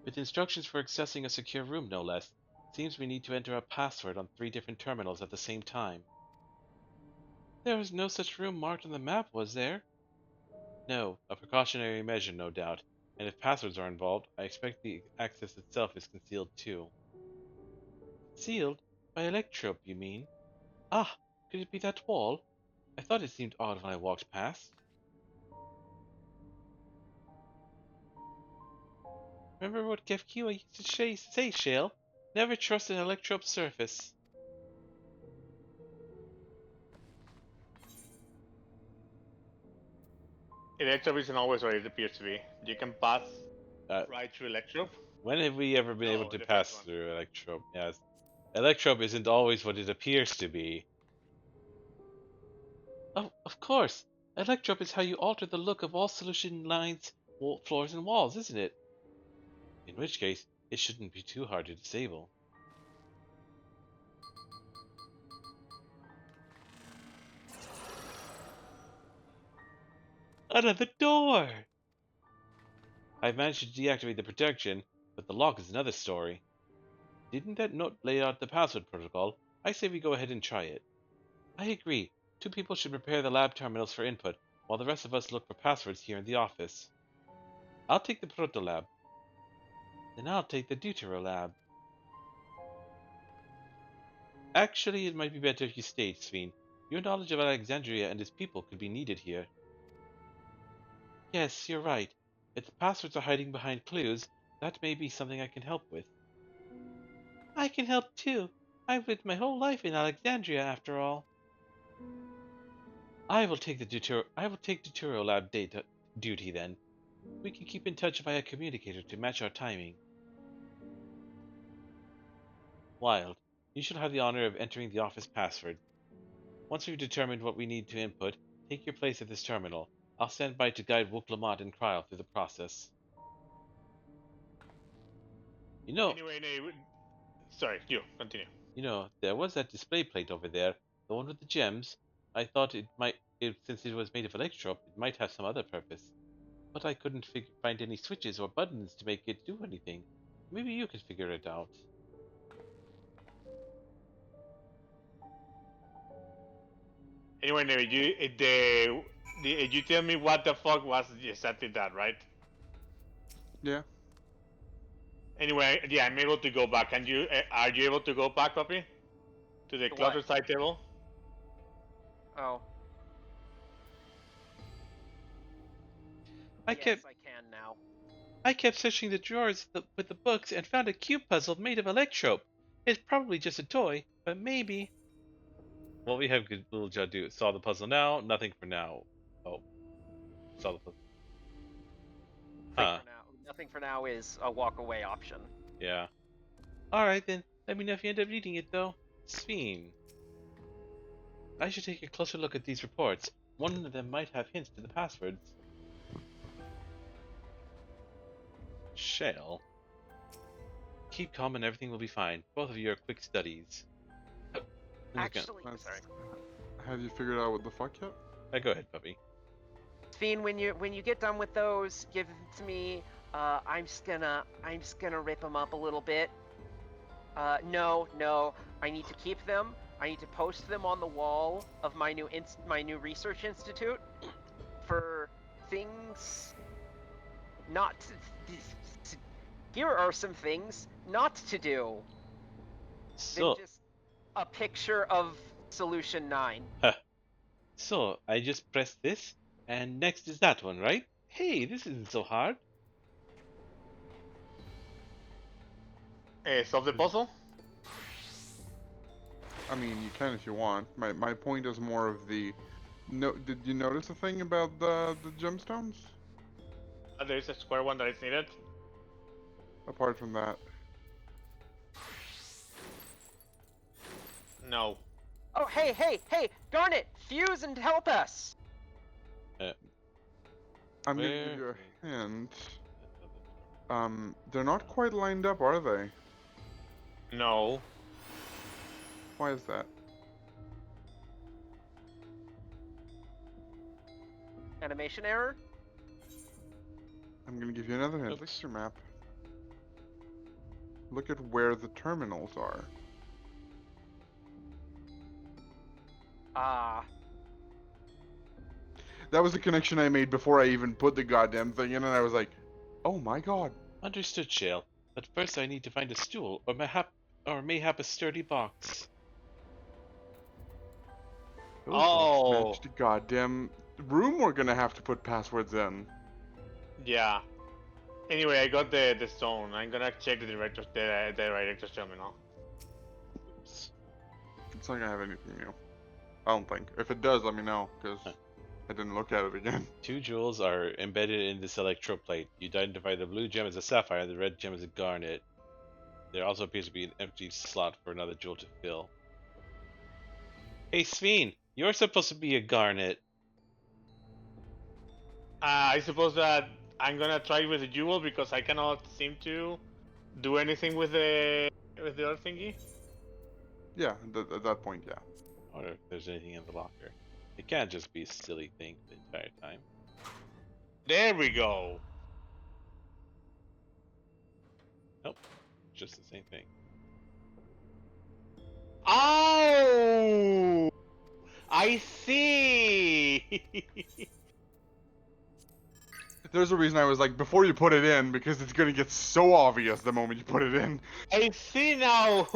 With instructions for accessing a secure room, no less. Seems we need to enter a password on 3 different terminals at the same time. There was no such room marked on the map, was there? No, a precautionary measure, no doubt. And if passwords are involved, I expect the access itself is concealed too. Sealed? By electrope, you mean? Ah, could it be that wall? I thought it seemed odd when I walked past. Remember what Gefkiwa used to say, Shale? Never trust an electrope surface. Electrope isn't always what it appears to be. You can pass right through electrope. When have we ever been able to the pass first one. through electrope? Yes. Electrope isn't always what it appears to be. Oh, of course. Electrope is how you alter the look of all solution lines, floors, and walls, isn't it? In which case, it shouldn't be too hard to disable. Another door! I've managed to deactivate the protection, but the lock is another story. Didn't that note lay out the password protocol? I say we go ahead and try it. I agree. 2 people should prepare the lab terminals for input, while the rest of us look for passwords here in the office. I'll take the proto-lab. Then I'll take the deutero-lab. Actually, it might be better if you stayed, Sphene. Your knowledge of Alexandria and its people could be needed here. Yes, you're right. If the passwords are hiding behind clues, that may be something I can help with. I can help too. I've lived my whole life in Alexandria, after all. I will take Deutero Lab duty then. We can keep in touch via communicator to match our timing. Wild, you shall have the honor of entering the office password. Once we've determined what we need to input, take your place at this terminal. I'll stand by to guide Wook Lamont and Kryl through the process. You know... Anyway, no, sorry, you continue. You know, there was that display plate over there, the one with the gems. I thought since it was made of electrope, it might have some other purpose. But I couldn't find any switches or buttons to make it do anything. Maybe you can figure it out. Anyway, no, you tell me what the fuck was exactly that, right? Yeah. Anyway, yeah, I'm able to go back. Are you able to go back, puppy? To the clutter side table? Oh. I can now. I kept searching the drawers with the books and found a cube puzzle made of electrope. It's probably just a toy, but maybe. What we have little Ja do? Solve the puzzle now. Nothing for now. Oh, solve the puzzle. Nothing for now is a walk away option. Yeah. Alright then, let me know if you end up needing it though. Sphene. I should take a closer look at these reports. One of them might have hints to the passwords. Shale. Keep calm and everything will be fine. Both of you are quick studies. Actually, sorry. Have you figured out what the fuck yet? Go ahead, puppy. Sphene, when you get done with those, give them to me. I'm just gonna rip them up a little bit. No, I need to keep them. I need to post them on the wall of my new research institute for things not to, here are some things not to do. So, a picture of solution 9. So, I just press this, and next is that one, right? Hey, this isn't so hard. Solve the puzzle? I mean, you can if you want. My point is more of the... No, did you notice a thing about the gemstones? There's a square one that is needed. Apart from that. No. Oh, hey! Garnet, fuse and help us! I'm gonna give you a hint. They're not quite lined up, are they? No. Why is that? Animation error? I'm gonna give you another hint. Look at your map. Look at where the terminals are. Ah. That was the connection I made before I even put the goddamn thing in, and I was like, oh my god. Understood, Shale. But first I need to find a stool, or mayhap a sturdy box. Oh. Matched the goddamn room we're gonna have to put passwords in. Yeah. Anyway, I got the stone. I'm gonna check the director's terminal. Oops. It's not gonna have anything new. I don't think. If it does, let me know, because I didn't look at it again. 2 jewels are embedded in this electroplate. You identify the blue gem as a sapphire and the red gem as a garnet. There also appears to be an empty slot for another jewel to fill. Hey, Sphene, you're supposed to be a garnet. I suppose that I'm gonna try with the jewel because I cannot seem to do anything with the other thingy. Yeah, at that point, yeah. I wonder if there's anything in the locker. It can't just be a silly thing the entire time. There we go. Nope, just the same thing. Oh, I see. There's a reason I was like, before you put it in, because it's gonna get so obvious the moment you put it in. I see now.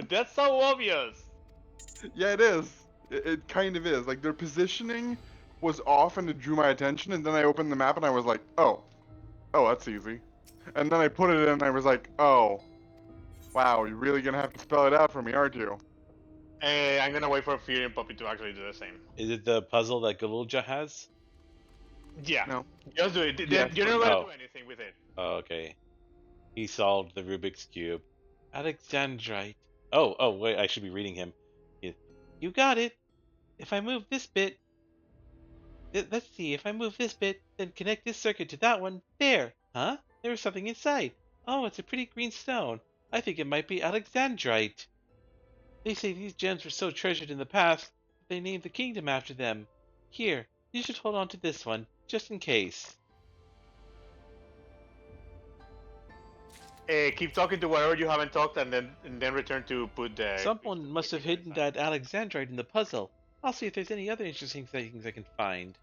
That's so obvious. Yeah, it is. It kind of is. Like, their positioning was off and it drew my attention, and then I opened the map and I was like, oh, that's easy. And then I put it in and I was like, oh, wow, you're really gonna have to spell it out for me, aren't you? I'm gonna wait for Fury and Puppy to actually do the same. Is it the puzzle that Zoraal Ja has? Yeah. No. Just do it. Yes, You're not but- gonna Oh. do anything with it. Oh, okay. He solved the Rubik's Cube. Alexandrite. Oh, wait, I should be reading him. You got it. If I move this bit... Let's see, if I move this bit, then connect this circuit to that one. There! Huh? There was something inside. Oh, it's a pretty green stone. I think it might be Alexandrite. They say these gems were so treasured in the past, they named the kingdom after them. Here, you should hold on to this one, just in case. Keep talking to whatever you haven't talked, and then return to put the. Someone must have hidden that Alexandrite in the puzzle. I'll see if there's any other interesting things I can find.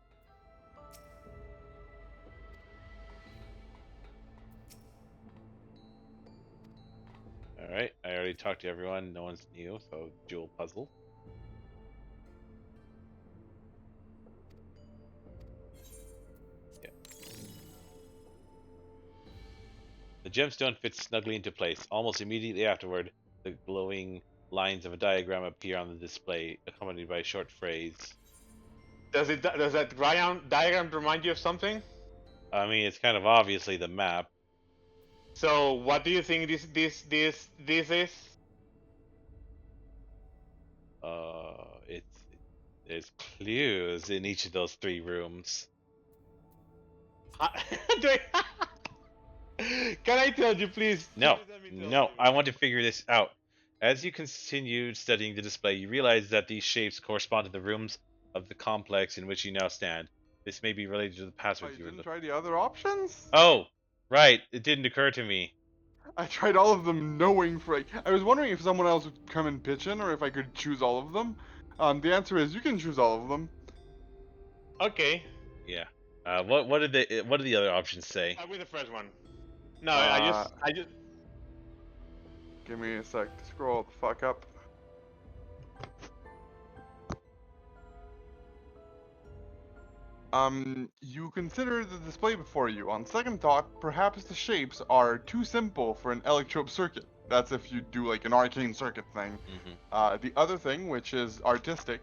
Alright, I already talked to everyone. No one's new, so jewel puzzle. Yeah. The gemstone fits snugly into place. Almost immediately afterward, the glowing lines of a diagram appear on the display, accompanied by a short phrase. Does that diagram remind you of something? I mean, it's kind of obviously the map. So, what do you think this is? There's clues in each of those 3 rooms. Can I tell you, please? No, Please let me tell no, you. I want to figure this out. As you continue studying the display, you realize that these shapes correspond to the rooms of the complex in which you now stand. This may be related to the Oh, password you you were didn't looking. try the other options? Oh, right. It didn't occur to me. I tried all of them knowing for like, I was wondering if someone else would come and pitch in or if I could choose all of them. The answer is you can choose all of them. Okay. Yeah. What did the other options say? Start with the first one. No, I just. Give me a sec to scroll the fuck up. You consider the display before you. On second thought, perhaps the shapes are too simple for an electrode circuit. That's if you do like an arcane circuit thing. The other thing, which is artistic,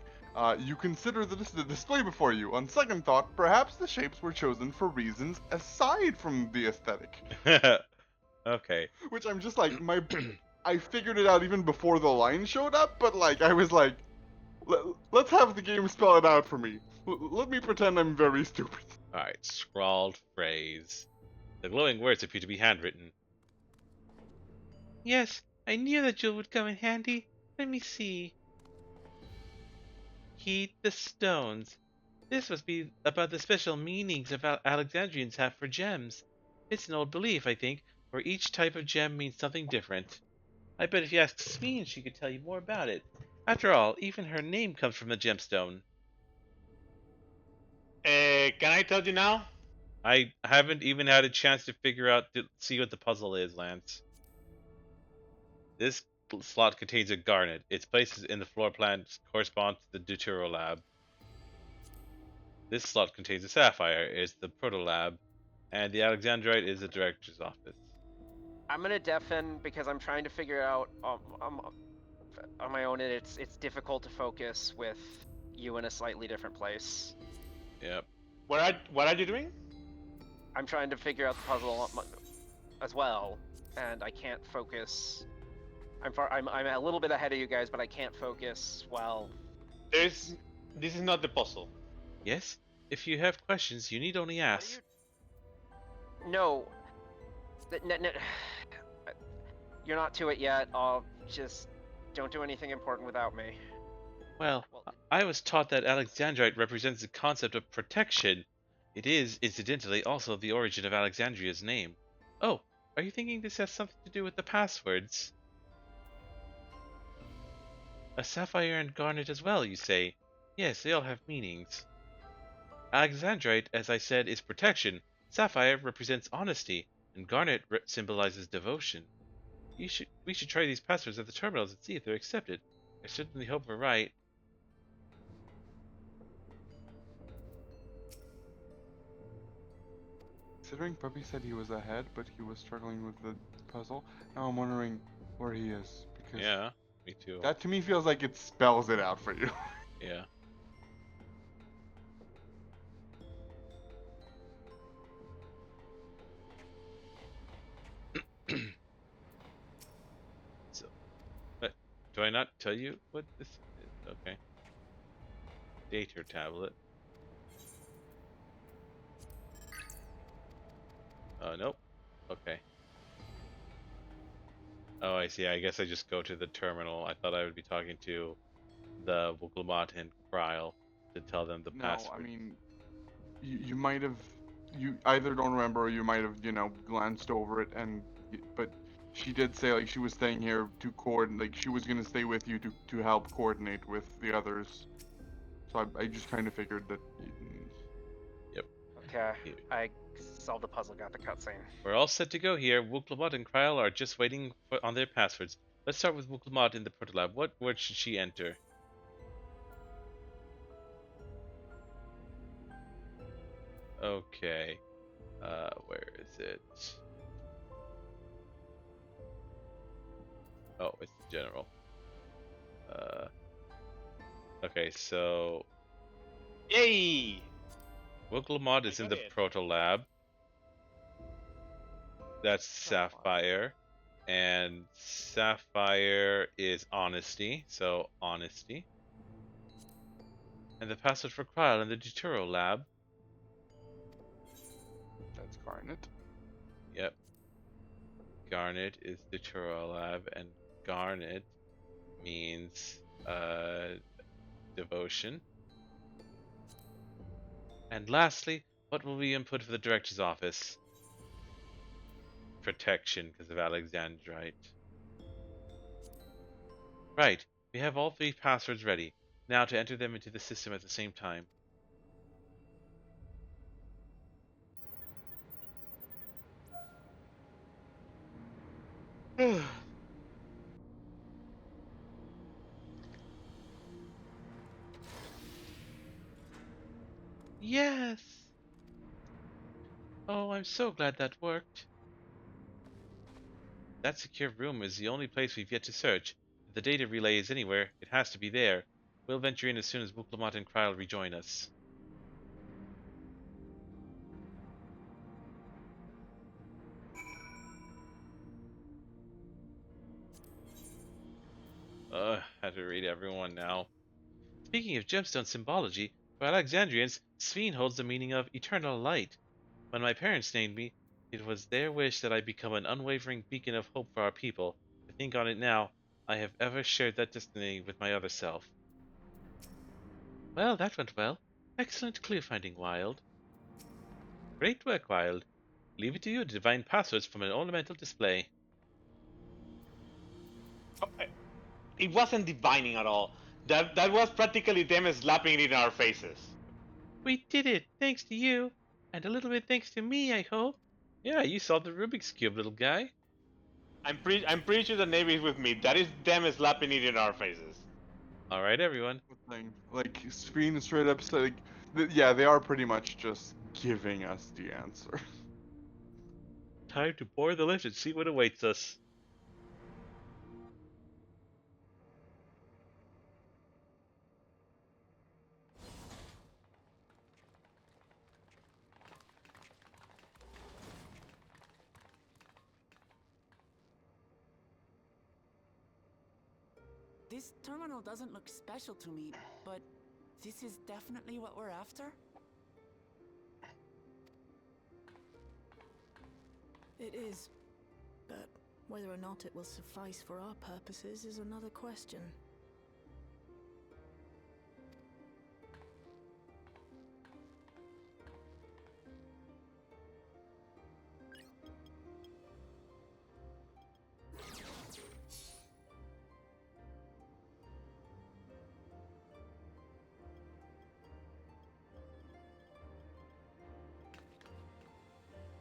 you consider the display before you. On second thought, perhaps the shapes were chosen for reasons aside from the aesthetic. Okay. Which I'm just like, I figured it out even before the line showed up, but like, I was like, let's have the game spell it out for me. Let me pretend I'm very stupid. Alright, scrawled phrase. The glowing words appear to be handwritten. Yes, I knew that jewel would come in handy. Let me see. Heat the stones. This must be about the special meanings Alexandrians have for gems. It's an old belief, I think, where each type of gem means something different. I bet if you asked Sphene, she could tell you more about it. After all, even her name comes from the gemstone. Can I tell you now? I haven't even had a chance to see what the puzzle is, Lance. This slot contains a garnet. Its place in the floor plan corresponds to the Deutero lab. This slot contains a sapphire. It's the proto lab, and the Alexandrite is the director's office. I'm gonna deafen because I'm trying to figure out on my own, and it's difficult to focus with you in a slightly different place. Yep. What are you doing? I'm trying to figure out the puzzle as well, and I can't focus. I'm a little bit ahead of you guys, but I can't focus while. This is not the puzzle. Yes? If you have questions, you need only ask. No. You're not to it yet. I'll just don't do anything important without me. Well, I was taught that Alexandrite represents the concept of protection. It is, incidentally, also the origin of Alexandria's name. Oh, are you thinking this has something to do with the passwords? A sapphire and garnet as well, you say? Yes, they all have meanings. Alexandrite, as I said, is protection. Sapphire represents honesty, and garnet symbolizes devotion. We should try these passwords at the terminals and see if they're accepted. I certainly hope we're right. Considering Puppy said he was ahead, but he was struggling with the puzzle, now I'm wondering where he is. Because Yeah, me too. that to me feels like it spells it out for you. Yeah. So, do I not tell you what this is? Okay. Data tablet. Nope. Okay. Oh, I see. I guess I just go to the terminal. I thought I would be talking to the Wuglamot and Kryle to tell them the password. No, I mean, you might have, you either don't remember or you might have, glanced over it, but she did say like she was staying here to coordinate, like she was gonna stay with you to help coordinate with the others. So I just kind of figured that. Yep. Okay, I solved the puzzle, got the cutscene. We're all set to go here. Wuglamot and Kryle are just waiting on their passwords. Let's start with Wuglamot in the protolab. What word should she enter? Okay. Where is it? Oh, it's the general. Okay, so Yay! Wuglamot is in the protolab. That's Sapphire. And Sapphire is honesty, so honesty. And the password for Kryle in the Deutero lab. That's Garnet. Yep. Garnet is Deutero lab, and Garnet means devotion. And lastly, what will we input for the director's office? Protection, because of Alexandrite. Right, we have all three passwords ready. Now to enter them into the system at the same time. Yes! Oh, I'm so glad that worked. That secure room is the only place we've yet to search. If the data relay is anywhere, it has to be there. We'll venture in as soon as Buklamat and Kryl rejoin us. Had to read everyone now. Speaking of gemstone symbology, for Alexandrians, Sphene holds the meaning of eternal light. When my parents named me, it was their wish that I become an unwavering beacon of hope for our people. To think on it now, I have ever shared that destiny with my other self. Well, that went well. Excellent clue finding, Wild. Great work, Wild. Leave it to you to divine passwords from an ornamental display. It wasn't divining at all. That was practically them slapping it in our faces. We did it, thanks to you. And a little bit thanks to me, I hope. Yeah, you solved the Rubik's Cube, little guy. I'm pretty sure the Navy is with me. That is them slapping it in our faces. Alright, everyone. Like, Sphene straight up said, like, yeah, they are pretty much just giving us the answer. Time to board the lift and see what awaits us. This terminal doesn't look special to me, but this is definitely what we're after? It is, but whether or not it will suffice for our purposes is another question.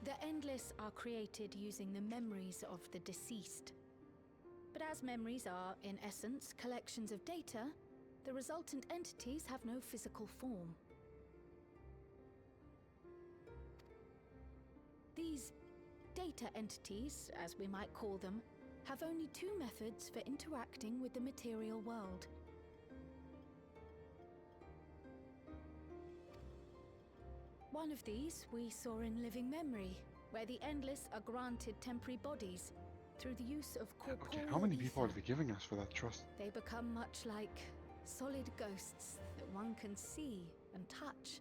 The Endless are created using the memories of the deceased. But as memories are, in essence, collections of data, the resultant entities have no physical form. These data entities, as we might call them, have only two methods for interacting with the material world. One of these we saw in Living Memory, where the Endless are granted temporary bodies through the use of corporeal Okay, how many people are ether. they giving us for that trust? They become much like solid ghosts that one can see and touch.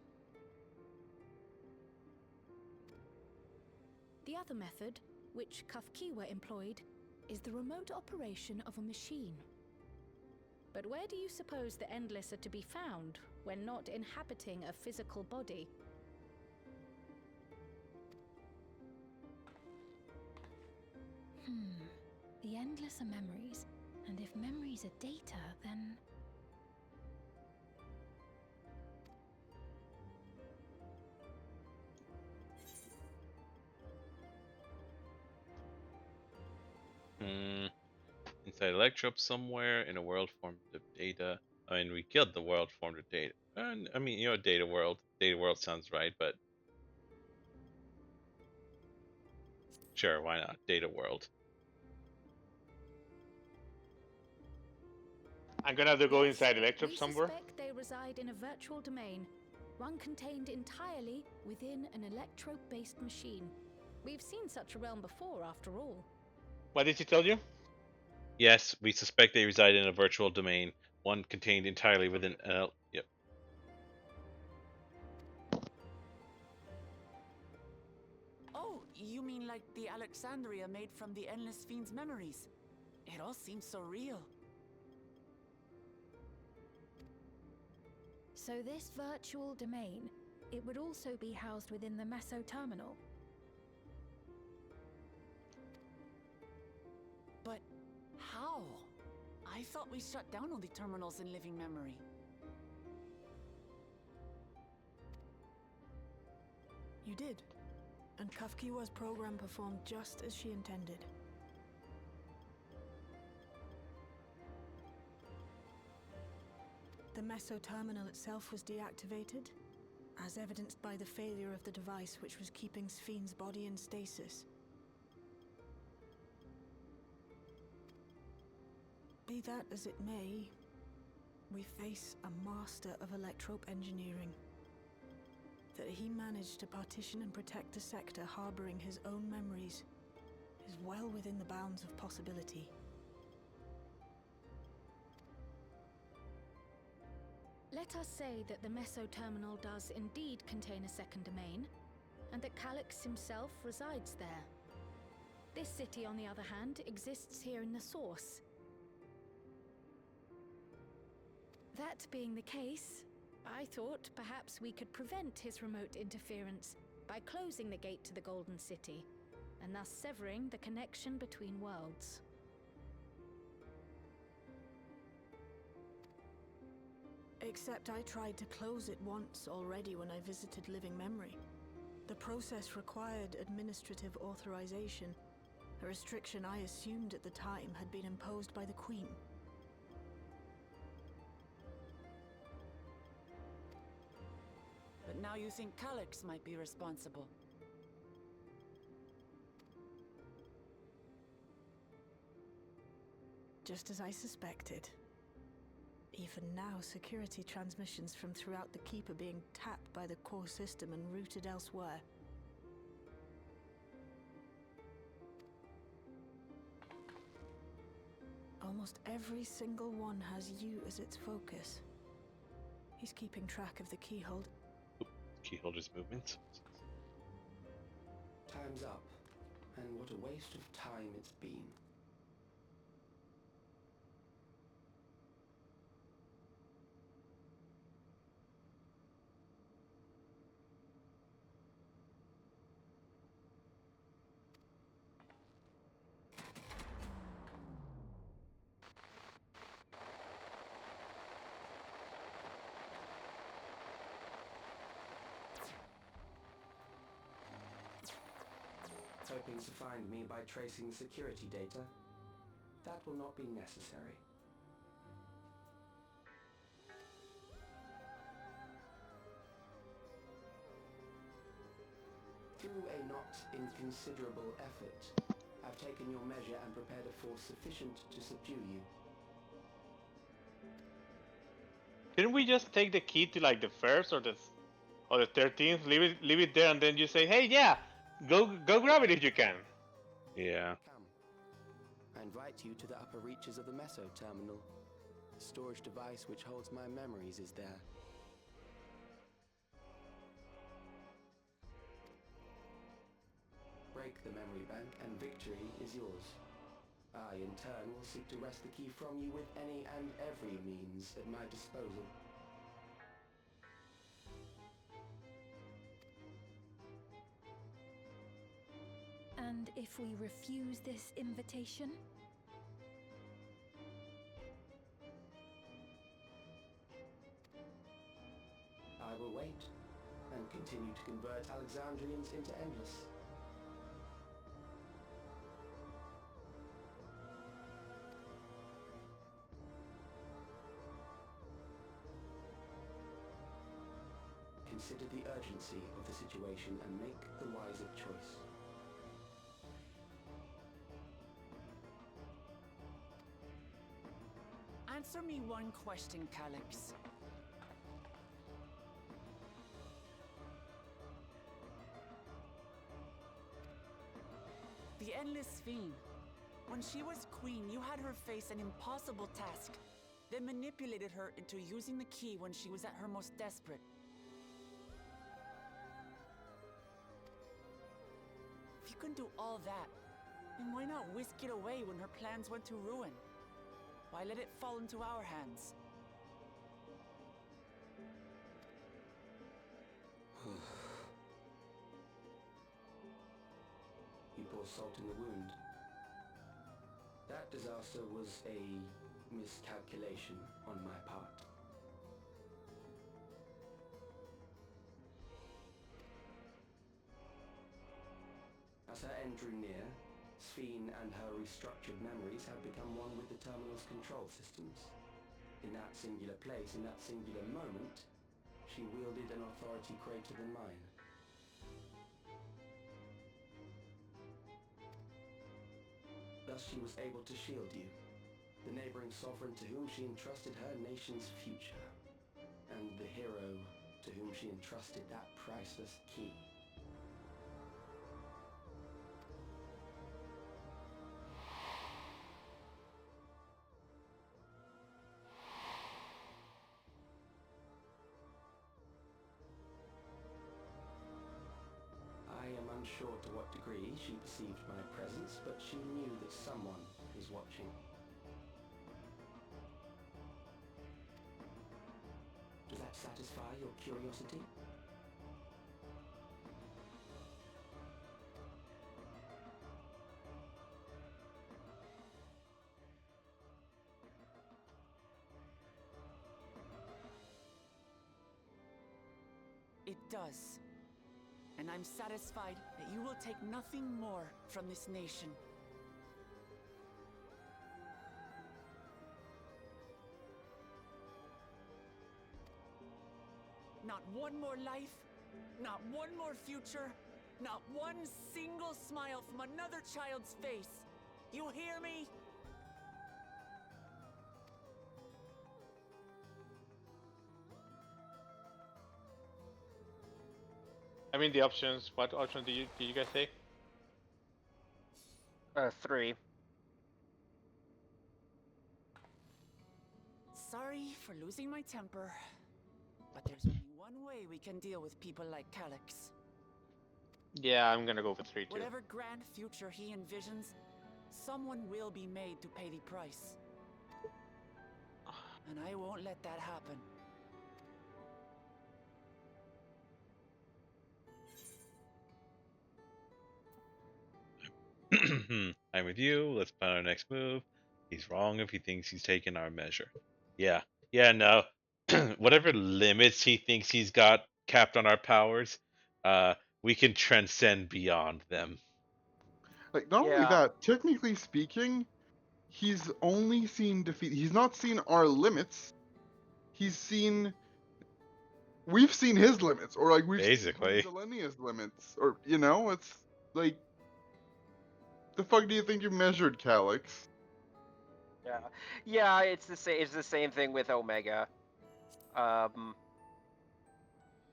The other method, which Kafkiwa employed, is the remote operation of a machine. But where do you suppose the Endless are to be found when not inhabiting a physical body? The Endless are memories, and if memories are data, then... Inside Electrope somewhere in a world formed of data. I mean, we killed the world formed of data. I mean, you know, data world. Data world sounds right, but sure, why not? Data world. I'm gonna have to go inside We Electrop somewhere. suspect they reside in a virtual domain, one contained entirely within an electrope-based machine. We've seen such a realm before, after all. What did she tell you? Yes, we suspect they reside in a virtual domain, one contained entirely within. Yep. Oh, you mean like the Alexandria made from the Endless Fiend's memories? It all seems so real. So this virtual domain, it would also be housed within the Meso terminal. But how? I thought we shut down all the terminals in Living Memory. You did. And Kafkiwa's program performed just as she intended. The Meso terminal itself was deactivated, as evidenced by the failure of the device which was keeping Sphene's body in stasis. Be that as it may, we face a master of electrope engineering. That he managed to partition and protect a sector harboring his own memories is well within the bounds of possibility. Let us say that the meso-terminal does indeed contain a second domain, and that Calyx himself resides there. This city, on the other hand, exists here in the source. That being the case, I thought perhaps we could prevent his remote interference by closing the gate to the Golden City, and thus severing the connection between worlds. Except I tried to close it once already when I visited Living Memory. The process required administrative authorization, a restriction I assumed at the time had been imposed by the Queen. But now you think Calyx might be responsible. Just as I suspected. Even now, security transmissions from throughout the keep are being tapped by the core system and routed elsewhere. Almost every single one has you as its focus. He's keeping track of the Keyholder's movements. Time's up, and what a waste of time it's been. Hoping to find me by tracing security data? That will not be necessary. Through a not inconsiderable effort, I've taken your measure and prepared a force sufficient to subdue you. Didn't we just take the key to like the first or the 13th, leave it there, and then you say, hey, yeah, go grab it if you can. Yeah. Come. I invite you to the upper reaches of the meso-terminal. The storage device which holds my memories is there. Break the memory bank and victory is yours. I, in turn, will seek to wrest the key from you with any and every means at my disposal. And if we refuse this invitation? I will wait and continue to convert Alexandrians into endless. Consider the urgency of the situation and make the wiser choice. Answer me one question, Calyx. The Endless Sphene. When she was queen, you had her face an impossible task, then manipulated her into using the key when she was at her most desperate. If you can do all that, then why not whisk it away when her plans went to ruin? Why let it fall into our hands? You pour salt in the wound. That disaster was a miscalculation on my part. As her end drew near, Sphene and her restructured memories have become one with the terminal's control systems. In that singular place, in that singular moment, she wielded an authority greater than mine. Thus she was able to shield you, the neighboring sovereign to whom she entrusted her nation's future, and the hero to whom she entrusted that priceless key. I am unsure to what degree she perceived my presence, but she knew that someone was watching. Does that satisfy your curiosity? It does. And I'm satisfied that you will take nothing more from this nation. Not one more life, not one more future, not one single smile from another child's face. You hear me? I mean the options. What option did you guys say? 3. Sorry for losing my temper, but there's only one way we can deal with people like Calyx. Yeah, I'm gonna go for 3 too. Whatever grand future he envisions, someone will be made to pay the price. And I won't let that happen. I'm with you. Let's plan our next move. He's wrong if he thinks he's taken our measure. Yeah. Yeah, no. Whatever limits he thinks he's got capped on our powers, we can transcend beyond them. Like, not only Yeah. that, technically speaking, he's only seen defeat. He's not seen our limits. He's seen. We've seen his limits, or like we've Basically. seen Delenia's limits, or you know, it's like, the fuck do you think you measured, Calyx? Yeah. Yeah, it's the same. It's the same thing with Omega.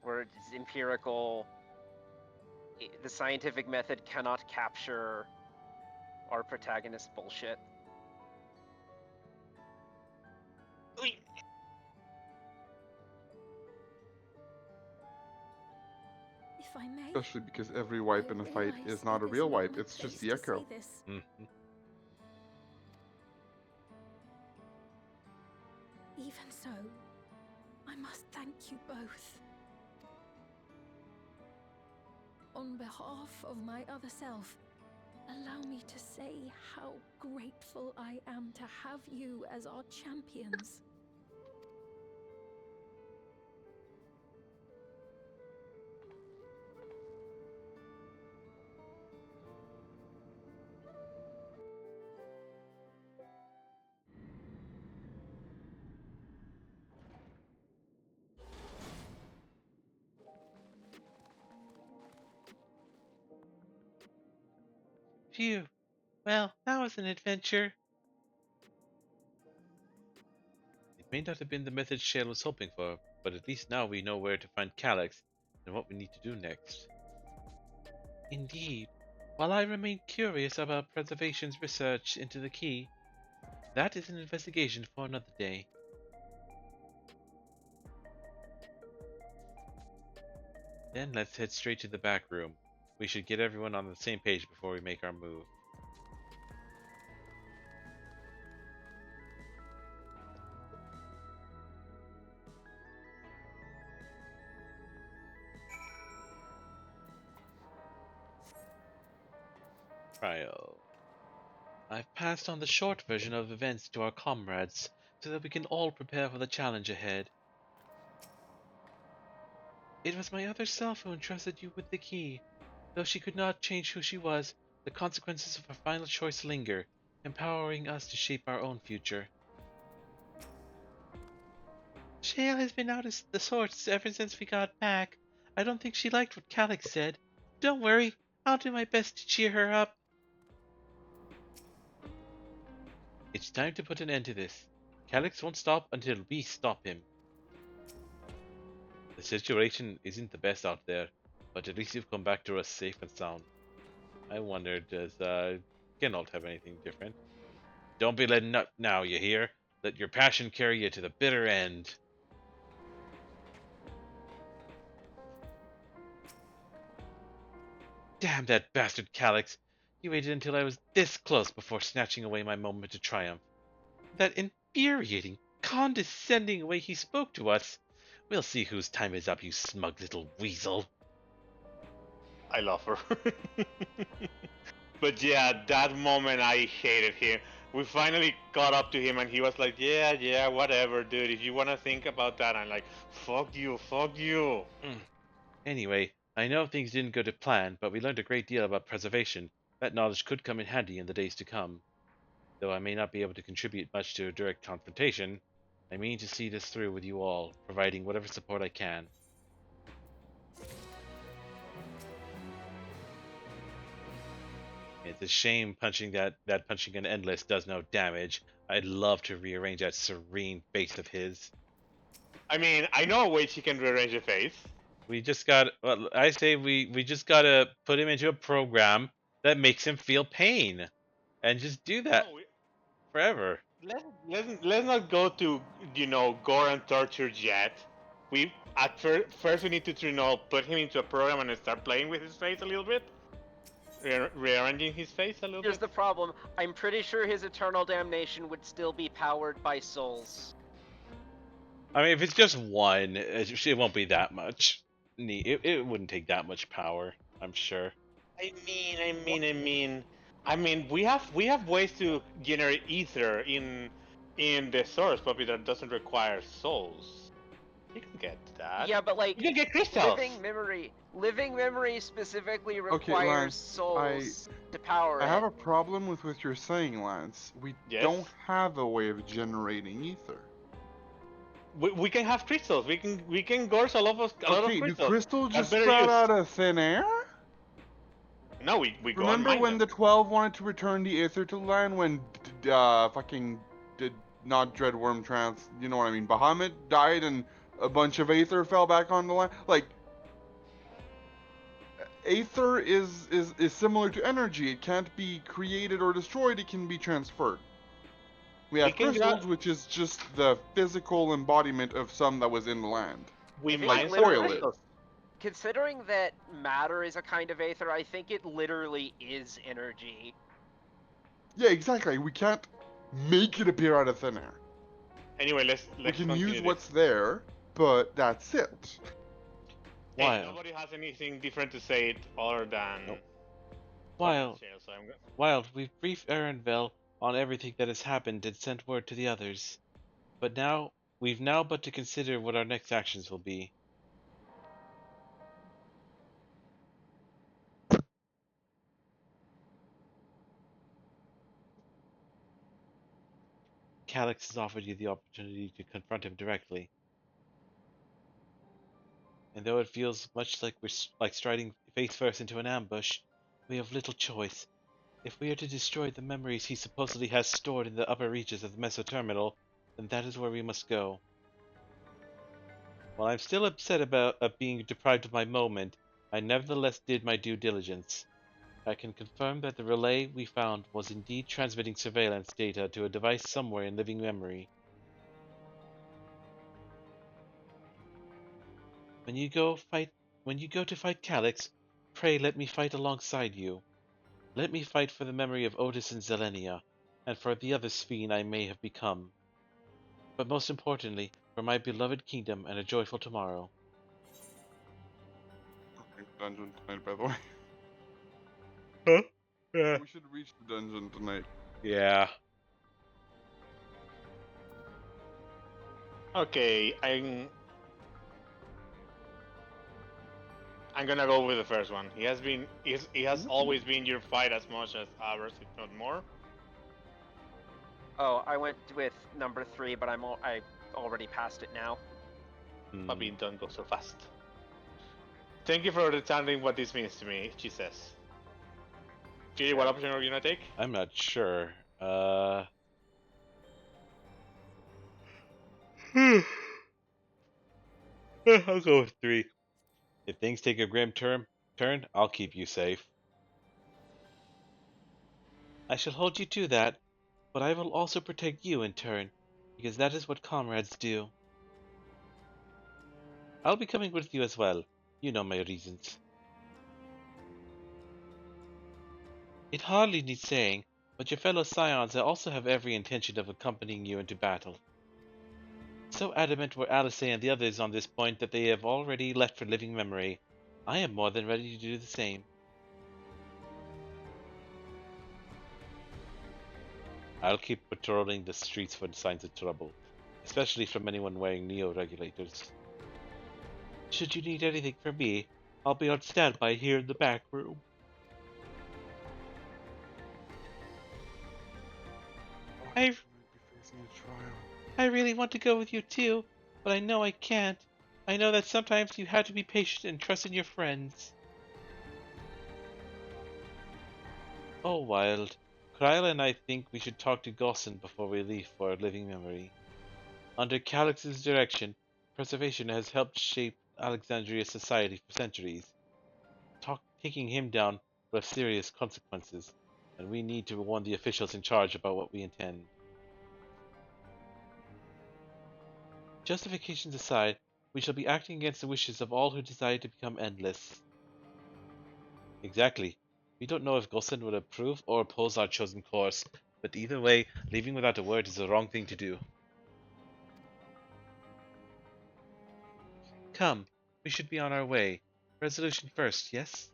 Where it's empirical. The scientific method cannot capture our protagonist bullshit. If I may, Especially because every wipe I in a fight realize is not it a is real not wipe, my it's just place the to echo. say this. Mhm. Even so, I must thank you both. On behalf of my other self, allow me to say how grateful I am to have you as our champions. Phew. Well, that was an adventure. It may not have been the method Shale was hoping for, but at least now we know where to find Calyx and what we need to do next. Indeed. While I remain curious about Preservation's research into the key, that is an investigation for another day. Then let's head straight to the back room. We should get everyone on the same page before we make our move. Trial. I've passed on the short version of events to our comrades so that we can all prepare for the challenge ahead. It was my other self who entrusted you with the key. Though she could not change who she was, the consequences of her final choice linger, empowering us to shape our own future. Shale has been out of the sorts ever since we got back. I don't think she liked what Calyx said. Don't worry, I'll do my best to cheer her up. It's time to put an end to this. Calyx won't stop until we stop him. The situation isn't the best out there, but at least you've come back to us safe and sound. I wonder, does Geralt have anything different? Don't be letting up now, you hear? Let your passion carry you to the bitter end. Damn that bastard Calyx! He waited until I was this close before snatching away my moment of triumph. That infuriating, condescending way he spoke to us. We'll see whose time is up, you smug little weasel. I love her. But yeah, that moment I hated him. We finally got up to him and he was like, yeah, whatever, dude. If you want to think about that, I'm like, fuck you. Anyway, I know things didn't go to plan, but we learned a great deal about preservation. That knowledge could come in handy in the days to come. Though I may not be able to contribute much to a direct confrontation, I mean to see this through with you all, providing whatever support I can. It's a shame punching that punching an endless does no damage. I'd love to rearrange that serene face of his. I mean, I know a way she can rearrange a face. We just got. Well, I say we just gotta put him into a program that makes him feel pain, and just do that forever. Let's not go to gore and torture yet. We at first we need to put him into a program and start playing with his face a little bit. Rearranging his face a little Here's bit. the problem. I'm pretty sure his eternal damnation would still be powered by souls. I mean, if it's just one, it won't be that much. It wouldn't take that much power, I'm sure. I mean, we have ways to generate ether in the source puppy that doesn't require souls. You can get that. Yeah, but like you can get crystals. Living memory specifically Okay, requires Lance, souls to power I it. have a problem with what you're saying, Lance. We don't have a way of generating ether. We can have crystals. We can gorge a lot of crystals. Okay, do crystals just sprout out of thin air? No, we go Remember and mine when them. the 12 wanted to return the Aether to land when fucking did not Dreadworm Trance, you know what I mean? Bahamut died and a bunch of Aether fell back on the land. Like, Aether is similar to energy. It can't be created or destroyed. It can be transferred. We have crystals, which is just the physical embodiment of some that was in the land. We like mine soil crystals. Considering that matter is a kind of aether, I think it literally is energy. Yeah, exactly. We can't make it appear out of thin air. Anyway, let's we can continue use this. what's there, but that's it. Hey, nobody has anything different to say other than. Wild, we've briefed Erenvel on everything that has happened and sent word to the others. But now, we've but to consider what our next actions will be. Calyx has offered you the opportunity to confront him directly. And though it feels much like we're striding face first into an ambush, we have little choice. If we are to destroy the memories he supposedly has stored in the upper reaches of the Mesoterminal, then that is where we must go. While I'm still upset about being deprived of my moment, I nevertheless did my due diligence. I can confirm that the relay we found was indeed transmitting surveillance data to a device somewhere in living memory. When you go to fight Calyx, pray let me fight alongside you. Let me fight for the memory of Otis and Zelenia, and for the other Sphene I may have become. But most importantly, for my beloved kingdom and a joyful tomorrow. Dungeon tonight, by the way. Huh? Yeah. We should reach the dungeon tonight. Yeah. Okay, I'm gonna go with the first one. He has always been your fight as much as ours, if not more. Oh, I went with number 3, but I already passed it now. But being done goes so fast. Thank you for understanding what this means to me, she says. Gee, what option are you gonna take? I'm not sure. I'll go with 3. If things take a grim turn, I'll keep you safe. I shall hold you to that, but I will also protect you in turn, because that is what comrades do. I'll be coming with you as well. You know my reasons. It hardly needs saying, but your fellow scions also have every intention of accompanying you into battle. So adamant were Alice and the others on this point that they have already left for living memory. I am more than ready to do the same. I'll keep patrolling the streets for signs of trouble, especially from anyone wearing neo-regulators. Should you need anything from me, I'll be on standby here in the back room. I really want to go with you too, but I know I can't. I know that sometimes you have to be patient and trust in your friends. Oh, Wild. Kryla and I think we should talk to Gossin before we leave for our living memory. Under Calyx's direction, preservation has helped shape Alexandria's society for centuries. Taking him down will have serious consequences, and we need to warn the officials in charge about what we intend. Justifications aside, we shall be acting against the wishes of all who desire to become endless. Exactly. We don't know if Gossin would approve or oppose our chosen course, but either way, leaving without a word is the wrong thing to do. Come, we should be on our way. Resolution first, yes?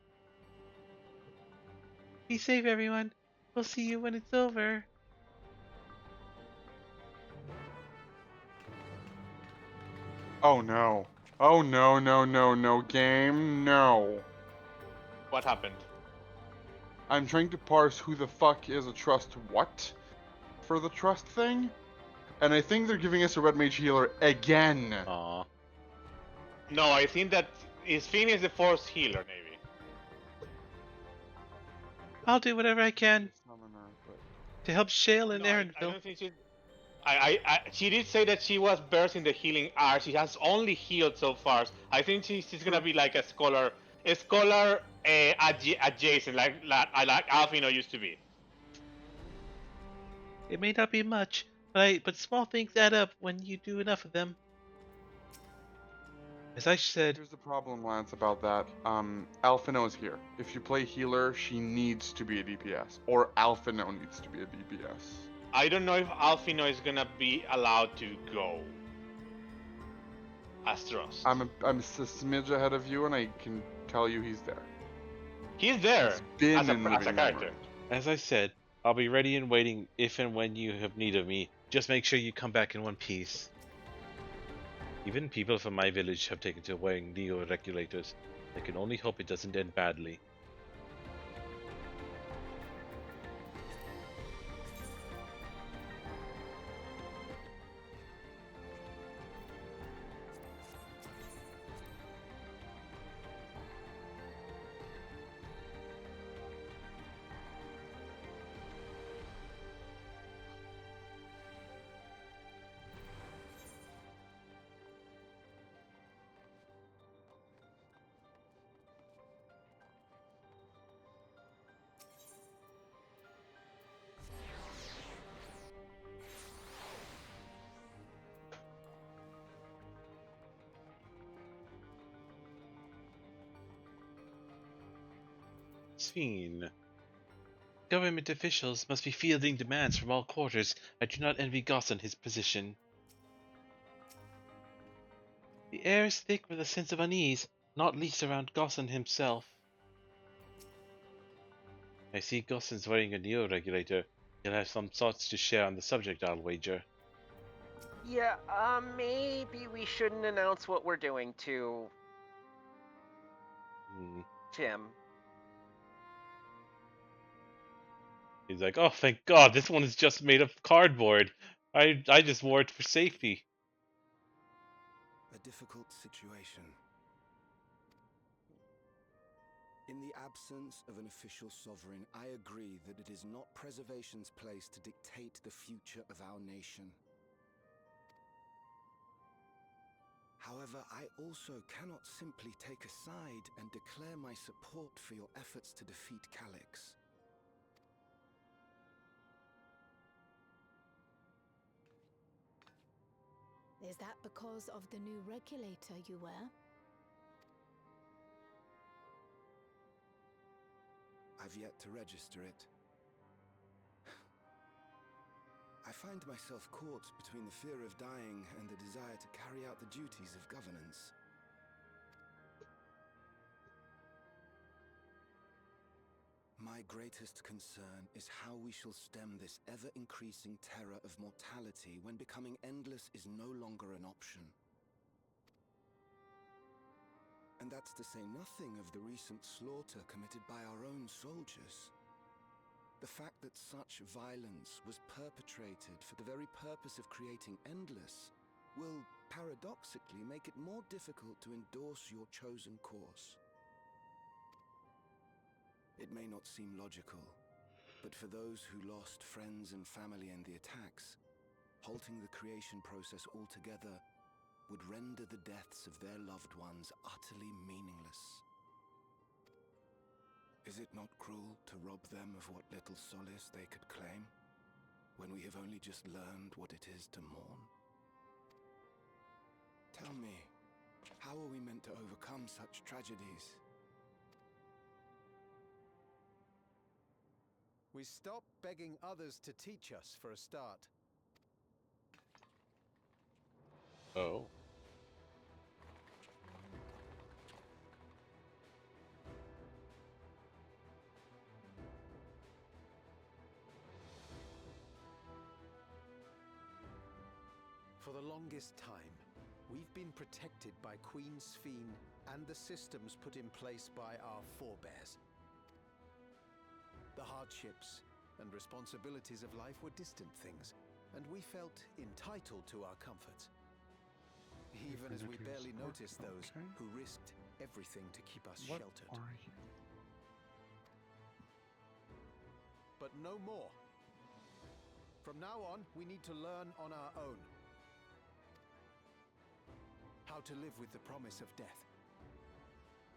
Be safe, everyone. We'll see you when it's over. Oh no. Oh no, no, no, no, game, no. What happened? I'm trying to parse who the fuck is a trust what for the trust thing, and I think they're giving us a red mage healer again. Aww. No, I think that Sphene is the force healer, maybe. I'll do whatever I can to help Shale and No, I Aaronville. don't think she. She did say that she was versed in the healing art. She has only healed so far. I think she's gonna be like a scholar adjacent, like Alfino used to be. It may not be much, but small things add up when you do enough of them. As I said, Here's the problem, Lance, about that. Alphino is here. If you play healer, she needs to be a DPS, or Alphino needs to be a DPS. I don't know if Alfino is gonna be allowed to go as trust. I'm a smidge ahead of you, and I can tell you he's there. He's there He's been as a in living character. memory. as I said, I'll be ready and waiting if and when you have need of me. Just make sure you come back in one piece. Even people from my village have taken to wearing neo-regulators. I can only hope it doesn't end badly. Sphene. Government officials must be fielding demands from all quarters. I do not envy Gossin his position. The air is thick with a sense of unease, not least around Gossin himself. I see Gossin's wearing a neo-regulator. He'll have some thoughts to share on the subject, I'll wager. Yeah, maybe we shouldn't announce what we're doing to Tim. He's like, oh, thank God, this one is just made of cardboard. I just wore it for safety. a difficult situation. In the absence of an official sovereign, I agree that it is not preservation's place to dictate the future of our nation. However, I also cannot simply take a side and declare my support for your efforts to defeat Calyx. Is that because of the new regulator you wear? I've yet to register it. I find myself caught between the fear of dying and the desire to carry out the duties of governance. My greatest concern is how we shall stem this ever-increasing terror of mortality when becoming endless is no longer an option. And that's to say nothing of the recent slaughter committed by our own soldiers. The fact that such violence was perpetrated for the very purpose of creating endless will, paradoxically, make it more difficult to endorse your chosen course. It may not seem logical, but for those who lost friends and family in the attacks, halting the creation process altogether would render the deaths of their loved ones utterly meaningless. Is it not cruel to rob them of what little solace they could claim, when we have only just learned what it is to mourn? Tell me, how are we meant to overcome such tragedies? We stop begging others to teach us for a start. Oh. For the longest time, we've been protected by Queen Sphene and the systems put in place by our forebears. The hardships and responsibilities of life were distant things, and we felt entitled to our comforts. Even as we barely noticed those who risked everything to keep us sheltered. But no more. From now on, we need to learn on our own. How to live with the promise of death.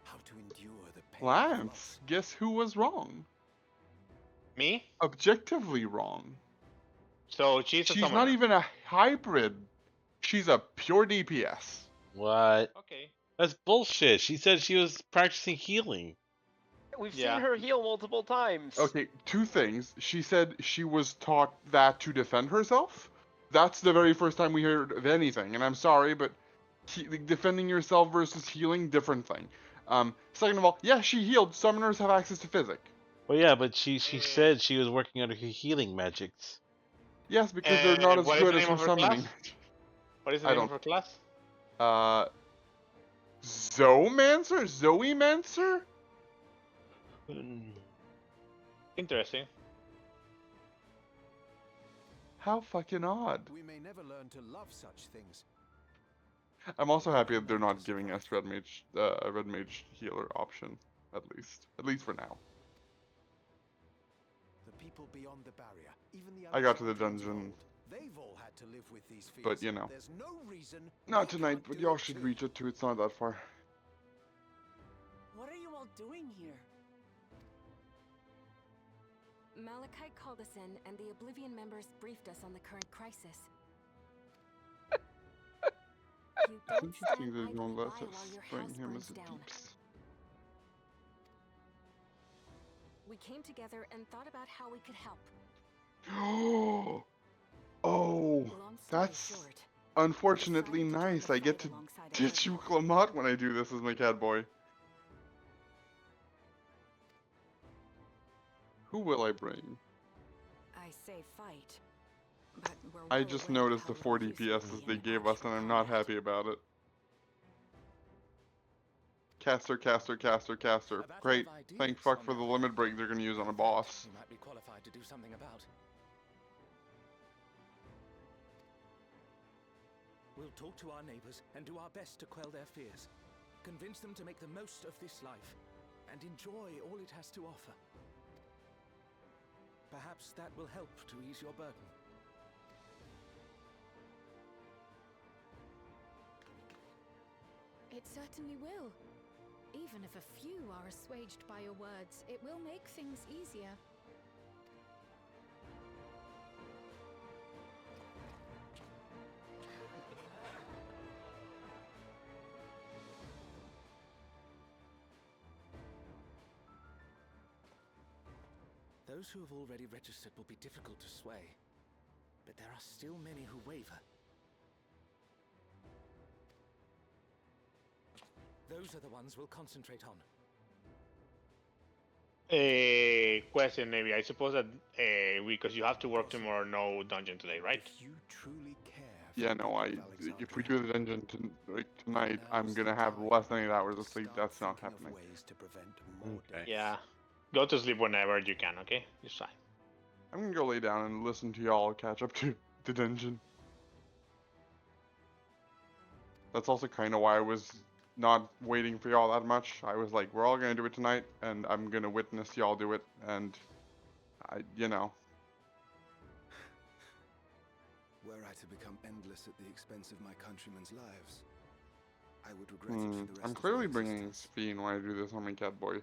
How to endure the pain of Lance, loss. guess who was wrong? Me? Objectively wrong. So she's a She's summoner. not even a hybrid. She's a pure DPS. What? Okay. That's bullshit. She said she was practicing healing. We've Yeah. seen her heal multiple times. Okay, two things. She said she was taught that to defend herself. That's the very first time we heard of anything, and I'm sorry, but defending yourself versus healing, different thing. Second of all, yeah, she healed. Summoners have access to physic. Well, yeah, but she said she was working on her healing magics. Yes, because they're not as What is good the as name her of her summoning. class? What is the I name of don't. her class? Zomancer? Zoemancer? Interesting. How fucking odd. We may never learn to love such things. I'm also happy that they're not giving us a red mage healer option, at least for now. The people beyond the barrier, even the I got to the Alexandrians of dungeon, old, they've all had to live with these fears. but you know, There's no reason not we tonight. can't But do y'all it should too. reach it too. It's not that far. What are you all doing here? Malachite called us in, and the Oblivion members briefed us on the current crisis. You don't Think stand they're idly gonna by let while us your bring house him burns as a down. deeps. We came together and thought about how we could help. Oh, Long story that's short, unfortunately decided to join nice. the I get fight to alongside ditch you Oblivion. Clamot when I do this as my cat boy. Who will I bring? I say fight, but we're I well just aware of noticed how the 4 little use will DPSs be they in gave us, actual and I'm not combat. happy about it. Caster, caster, caster, caster. A battle Great. of ideas, Thank fuck on for the the other limit hand. break they're gonna use on a In fact, boss. you might be qualified to do something about. We'll talk to our neighbors and do our best to quell their fears. Convince them to make the most of this life and enjoy all it has to offer. Perhaps that will help to ease your burden. It certainly will. Even if a few are assuaged by your words, it will make things easier. Those who have already registered will be difficult to sway, but there are still many who waver. Those are the ones we'll concentrate on. A question, maybe. I suppose that because you have to work tomorrow, no dungeon today, right? If you truly care for Yeah, the no, people of if we Alexandria, do the dungeon tonight, now's I'm gonna the have time less than 8 hours to of sleep. start That's not thinking of happening. ways to prevent more Okay. deaths. Yeah. Go to sleep whenever you can, okay? It's fine. I'm gonna go lay down and listen to y'all catch up to the dungeon. That's also kind of why I was not waiting for y'all that much. I was like, we're all gonna do it tonight, and I'm gonna witness y'all do it, and you know. Were I to become endless at the expense of my countrymen's lives, I would regret it for the rest I'm of clearly their bringing existence. Sphene when I do this on my cat boy.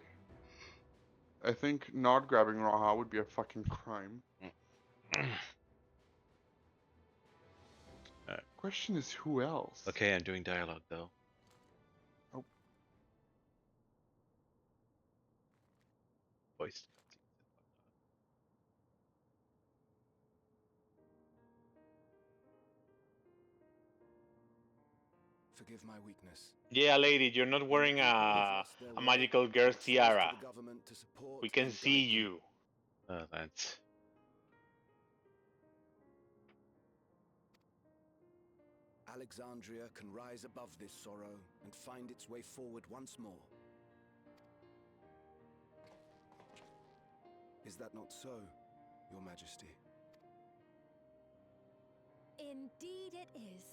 I think not grabbing Raha would be a fucking crime. Question is, who else? Okay, I'm doing dialogue though. Oh. Voice. Forgive my weakness. Yeah, lady, you're not wearing a magical girl's tiara. We can see you. That's... Alexandria can rise above this sorrow and find its way forward once more. Is that not so, Your Majesty? Indeed it is.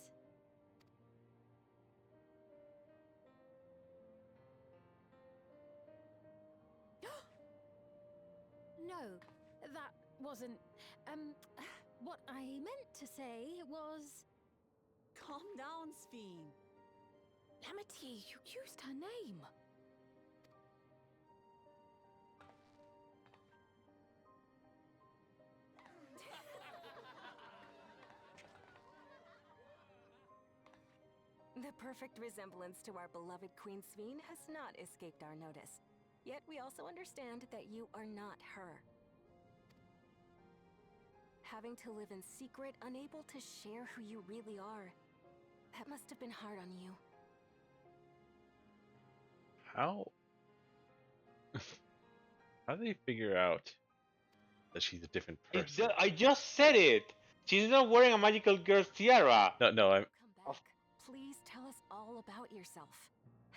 No, that wasn't... what I meant to say was... Calm down, Sphene. Amity, you used her name. The perfect resemblance to our beloved Queen Sphene has not escaped our notice. Yet we also understand that you are not her. Having to live in secret, unable to share who you really are. That must have been hard on you. How? How do they figure out that she's a different person? I just said it! She's not wearing a magical girl's tiara! No, I'm... Come back. Please tell us all about yourself.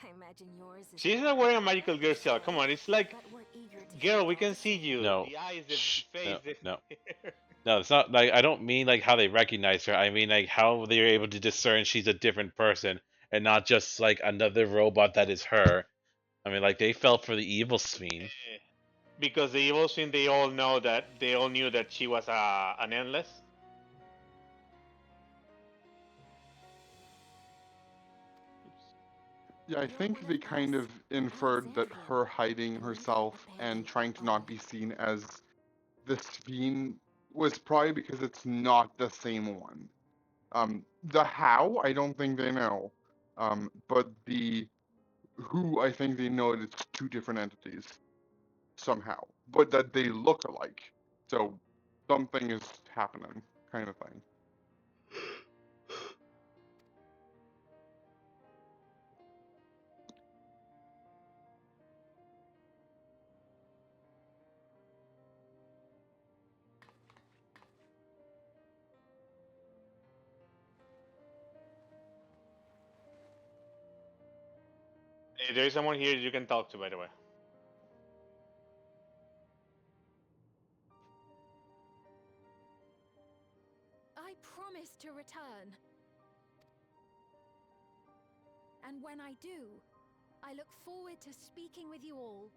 I imagine yours is... She's not wearing a magical girl's tiara. Come on, it's like, But we're eager to girl, hear we all can the see same. you. No. The eyes, the Shh. face, No. No, it's not like, I don't mean like how they recognize her. I mean like how they're able to discern she's a different person and not just like another robot that is her. I mean, like they fell for the evil Sphene. Because the evil Sphene, they all knew that she was an endless. Yeah, I think they kind of inferred that her hiding herself and trying to not be seen as the Sphene was probably because it's not the same one. The how, I don't think they know. But the who, I think they know that it's two different entities somehow, but that they look alike. So something is happening, kind of thing. Hey, there is someone here you can talk to, by the way. I promise to return. And when I do, I look forward to speaking with you all.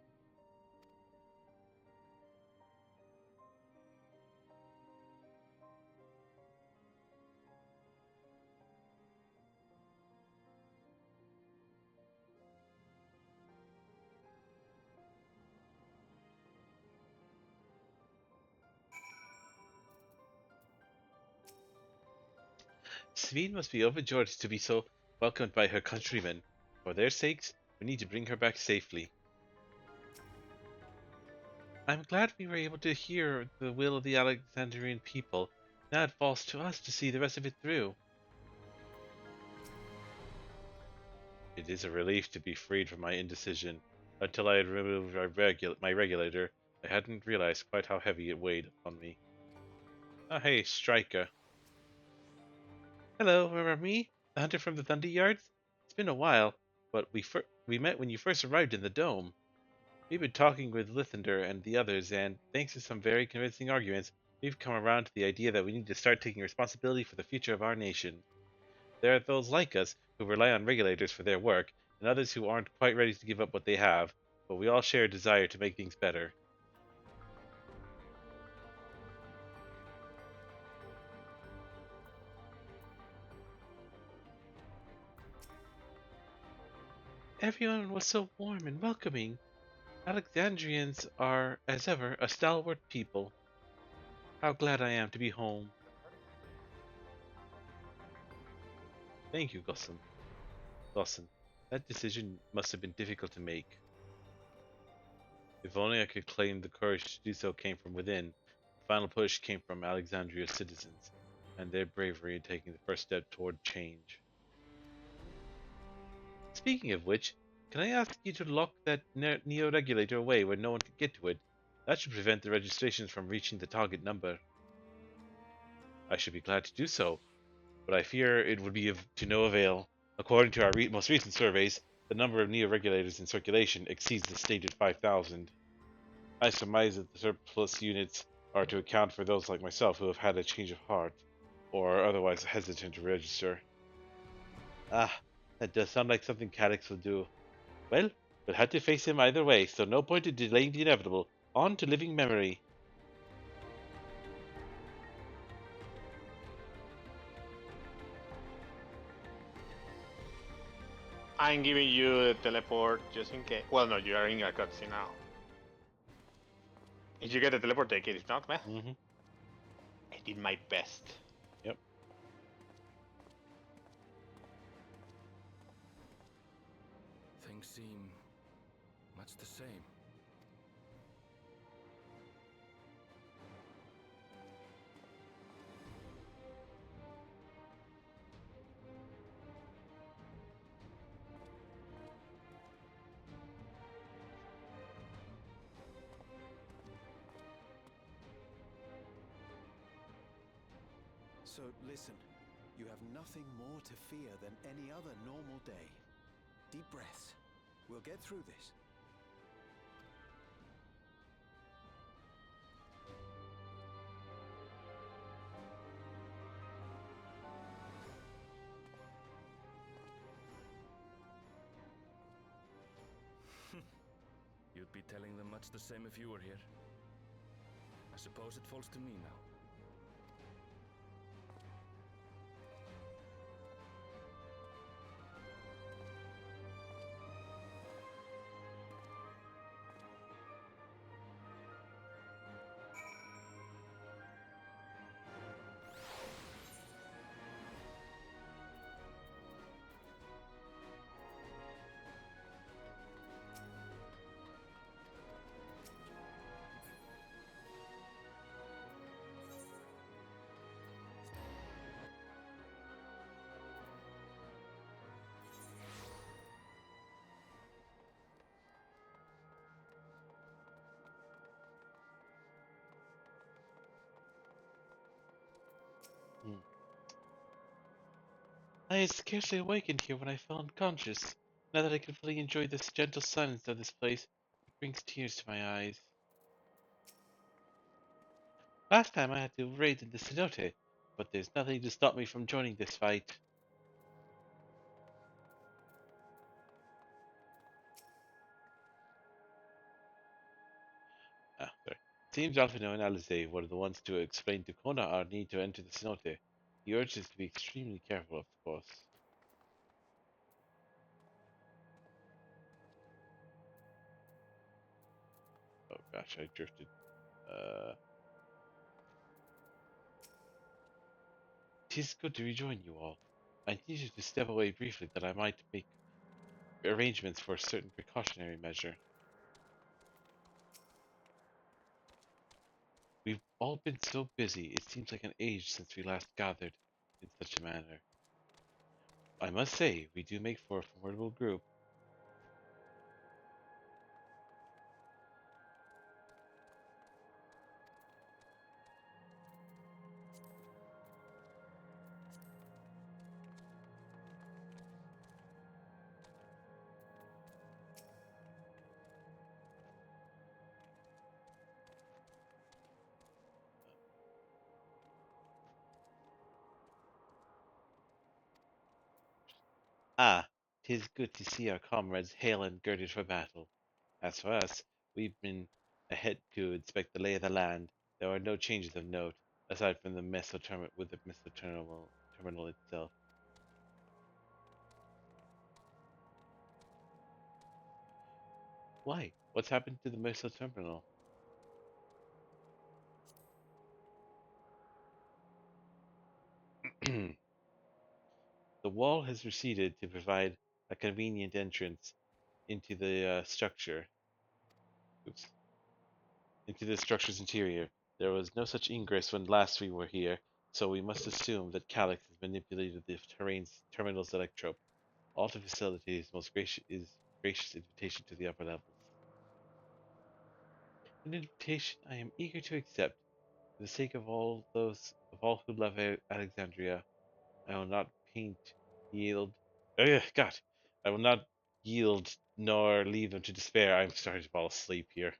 Sphene must be overjoyed to be so welcomed by her countrymen. For their sakes, we need to bring her back safely. I'm glad we were able to hear the will of the Alexandrian people. Now it falls to us to see the rest of it through. It is a relief to be freed from my indecision. Until I had removed my regulator, I hadn't realized quite how heavy it weighed upon me. Oh hey, Striker. Hello, remember me? The hunter from the Thunder Yards? It's been a while, but we met when you first arrived in the dome. We've been talking with Lithander and the others, and thanks to some very convincing arguments, we've come around to the idea that we need to start taking responsibility for the future of our nation. There are those like us who rely on regulators for their work, and others who aren't quite ready to give up what they have, but we all share a desire to make things better. Everyone was so warm and welcoming. Alexandrians are, as ever, a stalwart people. How glad I am to be home. Thank you, Gusson. That decision must have been difficult to make. If only I could claim the courage to do so came from within. The final push came from Alexandria's citizens, and their bravery in taking the first step toward change. Speaking of which, can I ask you to lock that Neo-regulator away where no one can get to it? That should prevent the registrations from reaching the target number. I should be glad to do so, but I fear it would be to no avail. According to our most recent surveys, the number of Neo-regulators in circulation exceeds the stated 5,000. I surmise that the surplus units are to account for those like myself who have had a change of heart, or are otherwise hesitant to register. Ah, that does sound like something Calyx will do. Well, we'll have to face him either way, so no point in delaying the inevitable. On to living memory. I'm giving you the teleport just in case. Well, no, you are in a cutscene now. If you get the teleport, take it. If not, man, I did my best. Yep. Things seem much the same. So listen, you have nothing more to fear than any other normal day. Deep breaths. We'll get through this. You'd be telling them much the same if you were here. I suppose it falls to me now. I had scarcely awakened here when I fell unconscious. Now that I can fully enjoy this gentle silence of this place, it brings tears to my eyes. Last time I had to raid in the cenote, but there's nothing to stop me from joining this fight. Sorry. Seems Alfino and Alize were the ones to explain to Kona our need to enter the cenote. He urged us to be extremely careful, of course. Oh gosh, I drifted. Tis good to rejoin you all. I needed to step away briefly that I might make arrangements for a certain precautionary measure. We've all been so busy, it seems like an age since we last gathered in such a manner. I must say, we do make for a formidable group. Ah, 'tis good to see our comrades hale and girded for battle. As for us, we've been ahead to inspect the lay of the land. There are no changes of note, aside from the terminal itself. Why? What's happened to the Meso terminal? The wall has receded to provide a convenient entrance into the structure. Oops. Into the structure's interior. There was no such ingress when last we were here, so we must assume that Calyx has manipulated the terminal's electrope. All to facilitate his most gracious invitation to the upper levels. An invitation I am eager to accept. For the sake of all who love Alexandria, I will not yield. Ugh, God, I will not yield nor leave them to despair. I'm starting to fall asleep here.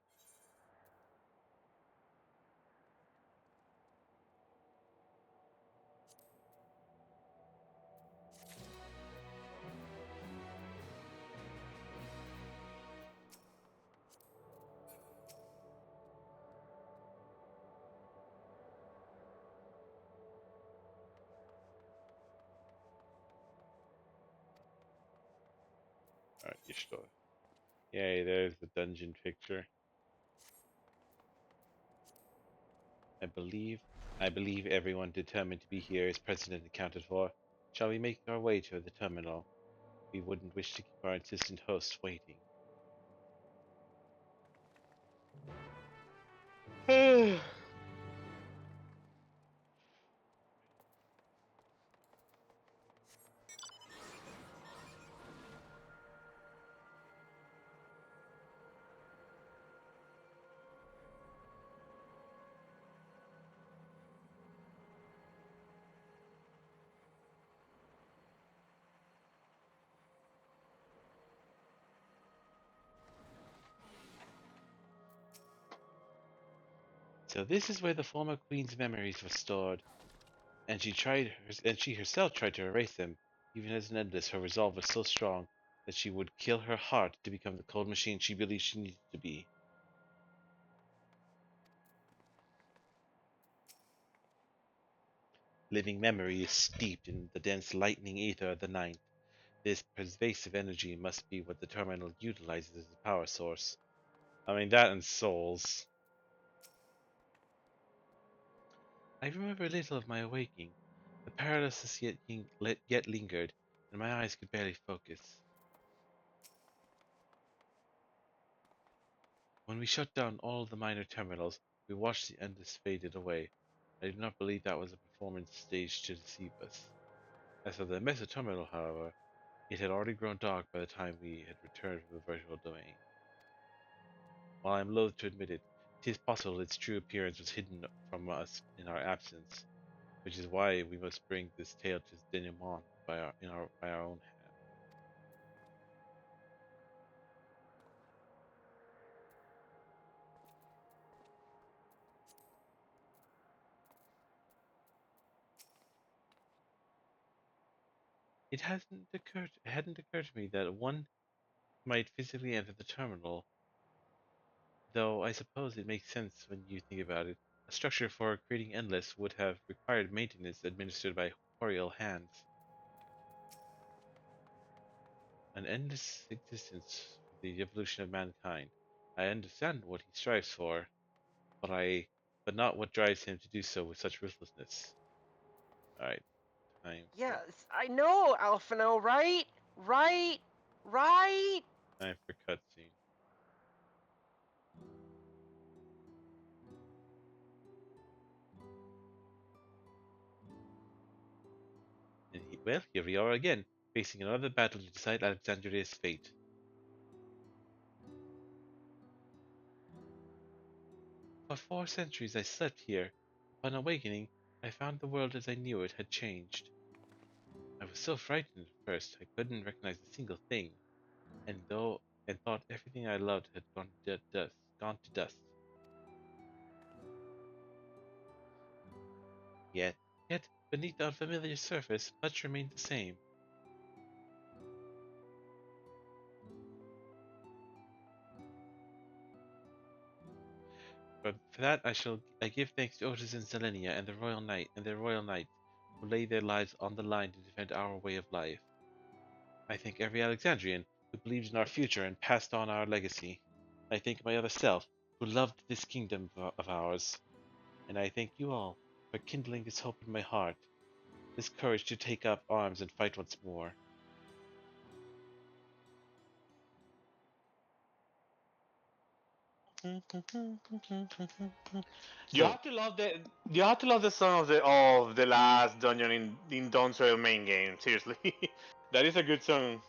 Alright, Ishtar. Yay, there's the dungeon picture. I believe everyone determined to be here is present and accounted for. Shall we make our way to the terminal? We wouldn't wish to keep our insistent hosts waiting. So this is where the former queen's memories were stored, and she herself tried to erase them. Even as an endless, her resolve was so strong that she would kill her heart to become the cold machine she believed she needed to be. Living memory is steeped in the dense lightning ether of the night. This pervasive energy must be what the terminal utilizes as a power source. I mean, that and souls. I remember little of my awaking. The paralysis yet lingered, and my eyes could barely focus. When we shut down all the minor terminals, we watched the endless faded away. I do not believe that was a performance staged to deceive us. As for the Meso terminal, however, it had already grown dark by the time we had returned from the virtual domain. While I am loath to admit it, it is possible its true appearance was hidden from us in our absence, which is why we must bring this tale to its denouement by our own hand. It hadn't occurred to me that one might physically enter the terminal Though I suppose it makes sense when you think about it. A structure for creating Endless would have required maintenance administered by corporeal hands. An endless existence for the evolution of mankind. I understand what he strives for, but not what drives him to do so with such ruthlessness. Alright, time Yes, I know, Alphino, right? Right? Right? for cutscene. Well, here we are again, facing another battle to decide Alexandria's fate. For 4 centuries I slept here. Upon awakening, I found the world as I knew it had changed. I was so frightened at first I couldn't recognize a single thing, and thought everything I loved had gone to dust. Yet beneath the unfamiliar surface, much remained the same. But for that I give thanks to Otis and Selenia and their royal knights who laid their lives on the line to defend our way of life. I thank every Alexandrian who believed in our future and passed on our legacy. I thank my other self who loved this kingdom of ours. And I thank you all for kindling this hope in my heart, this courage to take up arms and fight once more. You have to love the song of the last dungeon in Dawntrail main game. Seriously, that is a good song.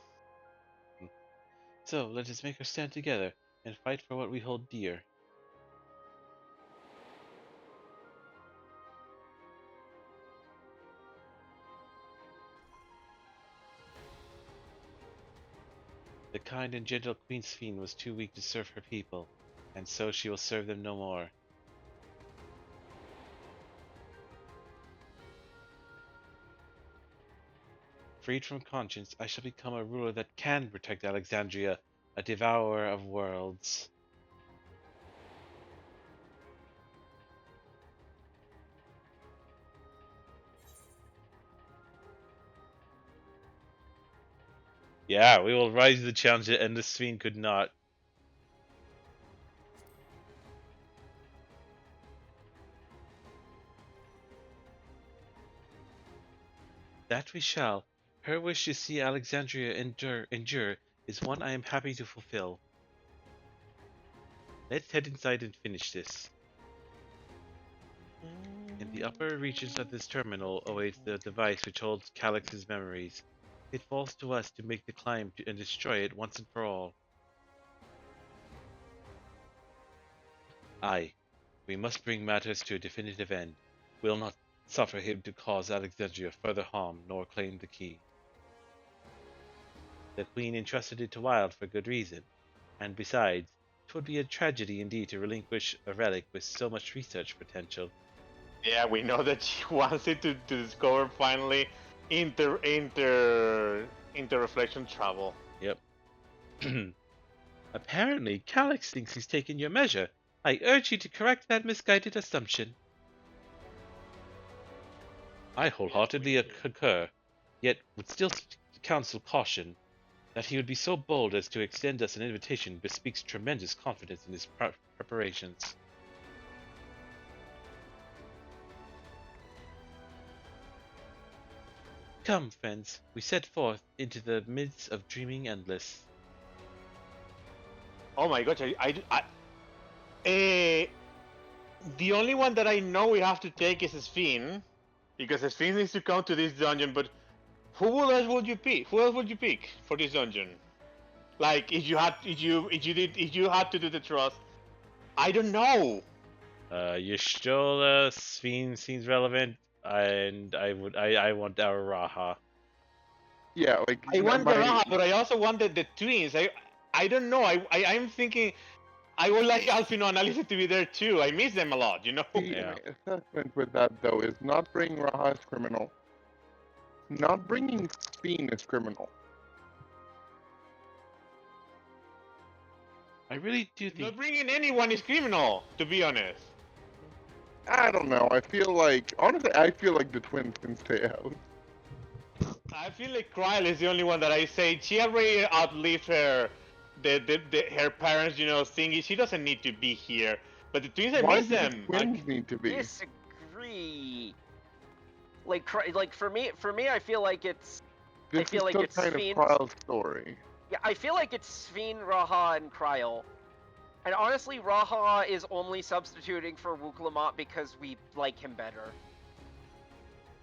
So let us make our stand together and fight for what we hold dear. The kind and gentle Queen Sphene was too weak to serve her people, and so she will serve them no more. Freed from conscience, I shall become a ruler that can protect Alexandria, a devourer of worlds. Yeah, we will rise to the challenge and the Sphene could not. That we shall. Her wish to see Alexandria endure is one I am happy to fulfill. Let's head inside and finish this. In the upper reaches of this terminal awaits the device which holds Calyx's memories. It falls to us to make the climb and destroy it once and for all. Aye, we must bring matters to a definitive end. We'll not suffer him to cause Alexandria further harm nor claim the key. The Queen entrusted it to Wild for good reason, and besides, 'twould be a tragedy indeed to relinquish a relic with so much research potential. Yeah, we know that she wants it to discover finally inter-reflection travel. Yep. Apparently, Calyx thinks he's taken your measure. I urge you to correct that misguided assumption. I wholeheartedly concur, yet would still counsel caution. That he would be so bold as to extend us an invitation bespeaks tremendous confidence in his preparations. Come, friends, we set forth into the midst of dreaming endless. Oh my gosh, the only one that I know we have to take is Sphene, because Sphene needs to come to this dungeon. But who else would you pick? Who else would you pick for this dungeon? Like if you had to do the trust, I don't know. Y'shtola, Sphene seems relevant, and I want our Raha. Yeah, like I want the Raha, but I also wanted the twins. I don't know. I'm thinking I would like Alfino and Alice to be there too. I miss them a lot, you know. Yeah. My assessment with that though is not bringing Raha as criminal. Not bringing Sphene is criminal. I really do think Not bringing anyone is criminal, to be honest. I don't know. I feel like, honestly, I feel like the twins can stay out. I feel like Kryl is the only one that I say she already outlived her, her parents, thingy. She doesn't need to be here. But the twins, I Why miss do the them. twins need to be? Disagree. Like for me, I feel like it's. This I feel is like still it's kind Sphene's. of Kryl's story. Yeah, I feel like it's Sphene, Raha, and Kryl. And honestly, Raha is only substituting for Wuklamot because we like him better.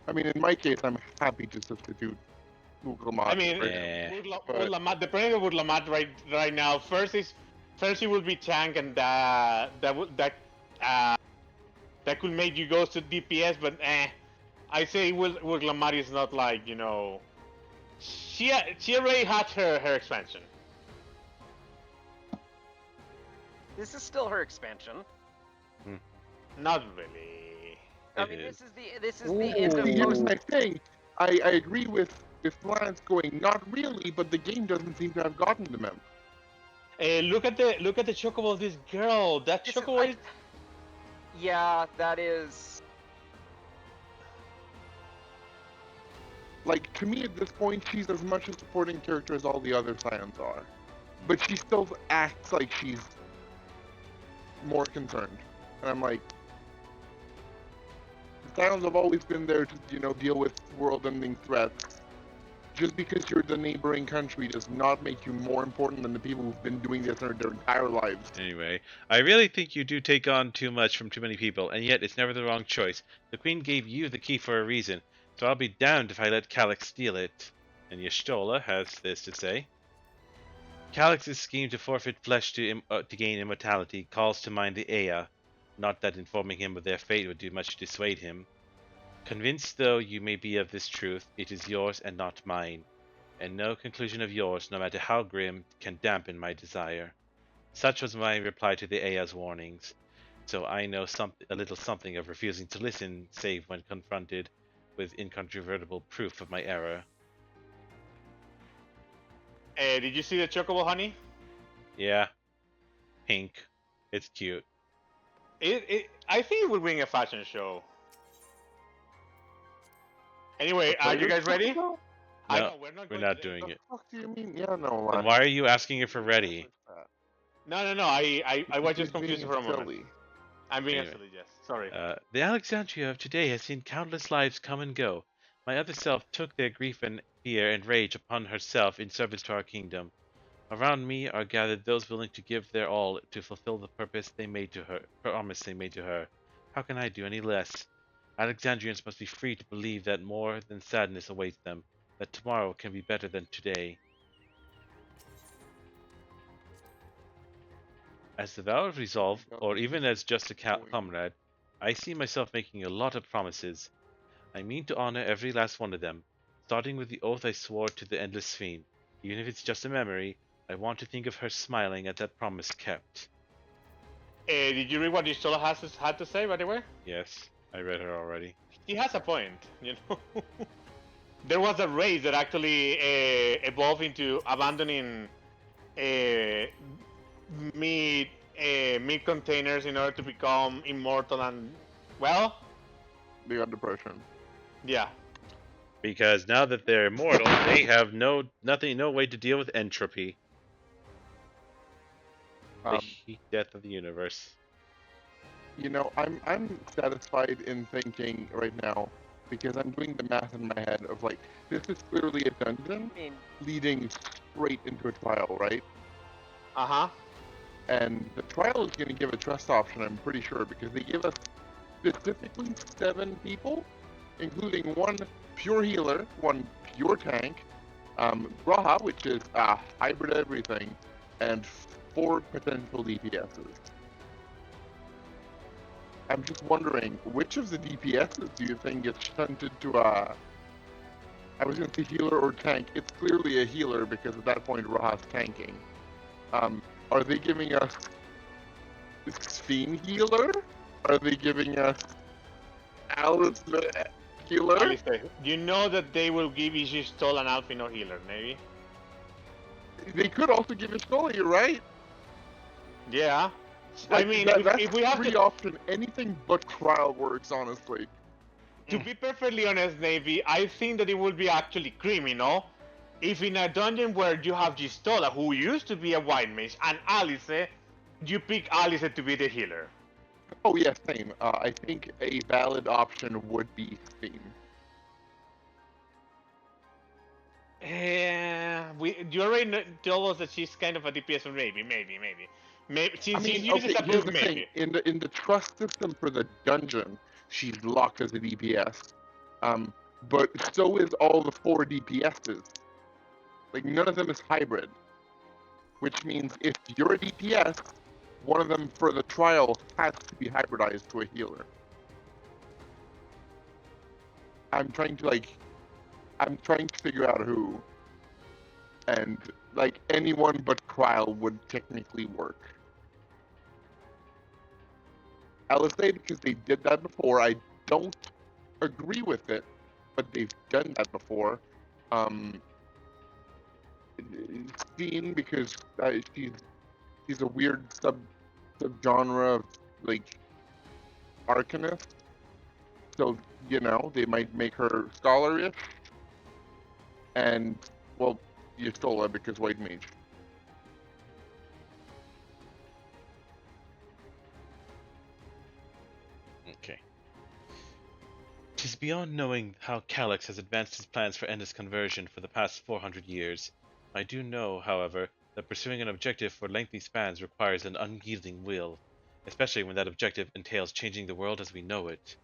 I mean, in my case, I'm happy to substitute Wuklamot. I mean, for him, but- Wurlamat, the point of Wurlamat right now, first he will be tank, and that could make you go to DPS, but I say Wurlamat is not like, she already had her expansion. This is still her expansion. Not really. I mean, this is the end of See, here's most. my thing. I agree with Lance going, not really, but the game doesn't seem to have gotten to them. Look at the chocobo of this girl. That chocobo is. Yeah, that is. Like, to me at this point, she's as much a supporting character as all the other Scions are. But she still acts like she's more concerned. And I'm like, the Scions have always been there to, deal with world-ending threats. Just because you're the neighboring country does not make you more important than the people who've been doing this their entire lives. Anyway, I really think you do take on too much from too many people, and yet it's never the wrong choice. The Queen gave you the key for a reason, so I'll be damned if I let Calyx steal it. And Y'shtola has this to say. Calyx's scheme to forfeit flesh to gain immortality calls to mind the Aya, not that informing him of their fate would do much to dissuade him. Convinced though you may be of this truth, it is yours and not mine, and no conclusion of yours, no matter how grim, can dampen my desire. Such was my reply to the Aya's warnings, so I know a little something of refusing to listen, save when confronted with incontrovertible proof of my error. Did you see the chocobo, honey? Yeah. Pink. It's cute. I think it would win a fashion show. Anyway, are you guys ready? No, we're not doing it. What the fuck do you mean? Yeah, no. Then why are you asking if we're ready? No. I was just confused being for a moment. silly. I'm being Anyway. silly, yes. Sorry. The Alexandria of today has seen countless lives come and go. My other self took their grief and fear and rage upon herself in service to our kingdom. Around me are gathered those willing to give their all to fulfill the promise they made to her. How can I do any less? Alexandrians must be free to believe that more than sadness awaits them, that tomorrow can be better than today. As the vow of resolve, or even as just a comrade, I see myself making a lot of promises. I mean to honor every last one of them, starting with the oath I swore to the Endless Sphene. Even if it's just a memory, I want to think of her smiling at that promise kept. Did you read what Y'shtola had to say, by the way? Yes, I read her already. He has a point, There was a race that actually evolved into abandoning meat containers in order to become immortal and, well... They got depression. Yeah. Because now that they're immortal, they have no way to deal with entropy. The heat death of the universe. I'm satisfied in thinking right now because I'm doing the math in my head of like, this is clearly a dungeon leading straight into a trial, right? Uh-huh. And the trial is going to give a trust option, I'm pretty sure, because they give us specifically 7 people, including 1 pure healer, 1 pure tank, Raha, which is hybrid everything, and 4 potential DPSs. I'm just wondering, which of the DPSs do you think gets shunted to I was going to say healer or tank. It's clearly a healer because at that point Raha's tanking. Are they giving us Sphene healer? Are they giving us Alice healer? Alistair, you know that they will give Y'shtola an Alphino healer, maybe? They could also give Y'shtola, you're right. Yeah. I Like, mean, that's if we have free to, option. Anything but trial works, honestly. to be perfectly honest, Navy, I think that it would be actually criminal if in a dungeon where you have Gistola, who used to be a white mage, and Alice, you pick Alice to be the healer. Oh yeah, same. I think a valid option would be Sphene. You already told us that she's kind of a DPS, so maybe. I Since she mean, uses okay, a here's book, the thing. maybe. In the trust system for the dungeon, she's locked as a DPS. But so is all the 4 DPSs. Like, none of them is hybrid. Which means if you're a DPS, one of them for the trial has to be hybridized to a healer. I'm trying to figure out who. And, like, anyone but trial would technically work. I'll say because they did that before, I don't agree with it, but they've done that before. Sphene because she's a weird subgenre of like arcanist, so they might make her scholarish, and well, Yustola because white mage. Okay. Tis beyond knowing how Calyx has advanced his plans for Endless Conversion for the past 400 years. I do know, however, that pursuing an objective for lengthy spans requires an unyielding will, especially when that objective entails changing the world as we know it.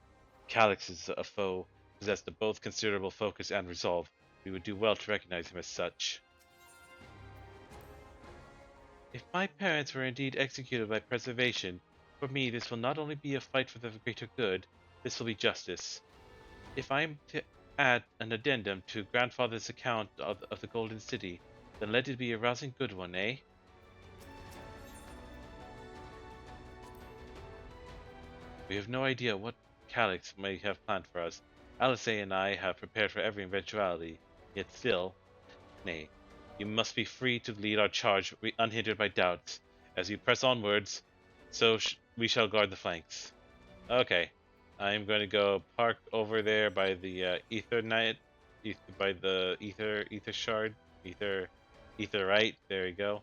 Calyx is a foe possessed of both considerable focus and resolve. We would do well to recognize him as such. If my parents were indeed executed by preservation, for me this will not only be a fight for the greater good, this will be justice. If I am to add an addendum to grandfather's account of the Golden City, then let it be a rousing good one, eh? We have no idea what Calyx may have planned for us. Alice and I have prepared for every eventuality, yet still, nay, you must be free to lead our charge unhindered by doubts. As we press onwards, so we shall guard the flanks. Okay, I'm going to go park over there by the by the ether shard, etherite. There we go,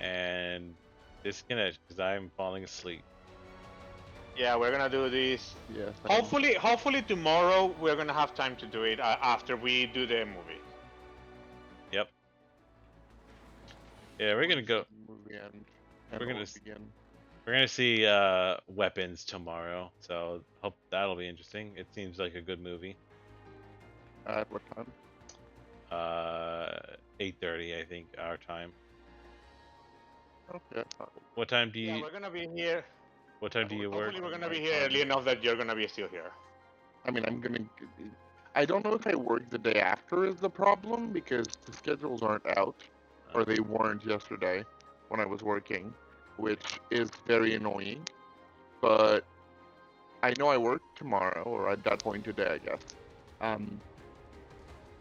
and disconnect because I'm falling asleep. Yeah, we're gonna do this. Yeah. Hopefully tomorrow we're gonna have time to do it after we do the movie. Yep. Yeah, we're gonna go. Movie end. We're gonna begin. We're gonna see weapons tomorrow, so hope that'll be interesting. It seems like a good movie. At what time? 8:30, I think, our time. Okay. What time do you? Yeah, we're gonna be here. What time do you work? Hopefully, we're gonna be here early enough that you're gonna be still here. I mean, I don't know if I work the day after is the problem because the schedules aren't out, or they weren't yesterday when I was working, which is very annoying. But I know I work tomorrow, or at that point today, I guess.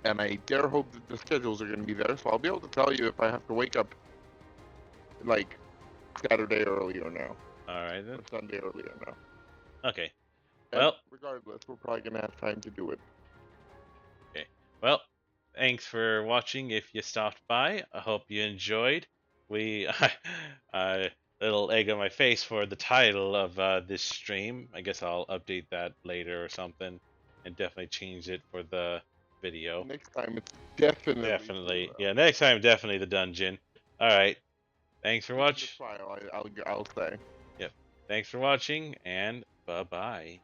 And I dare hope that the schedules are going to be there, so I'll be able to tell you if I have to wake up like Saturday earlier now. All right then. Or Sunday earlier now. Okay. And well, regardless, we're probably going to have time to do it. Okay. Well, thanks for watching. If you stopped by, I hope you enjoyed. We little egg on my face for the title of this stream. I guess I'll update that later or something, and definitely change it for the video. Next time it's definitely. Yeah, next time definitely the dungeon. All right. Thanks for watching. I'll say. Yep. Thanks for watching, and bye bye.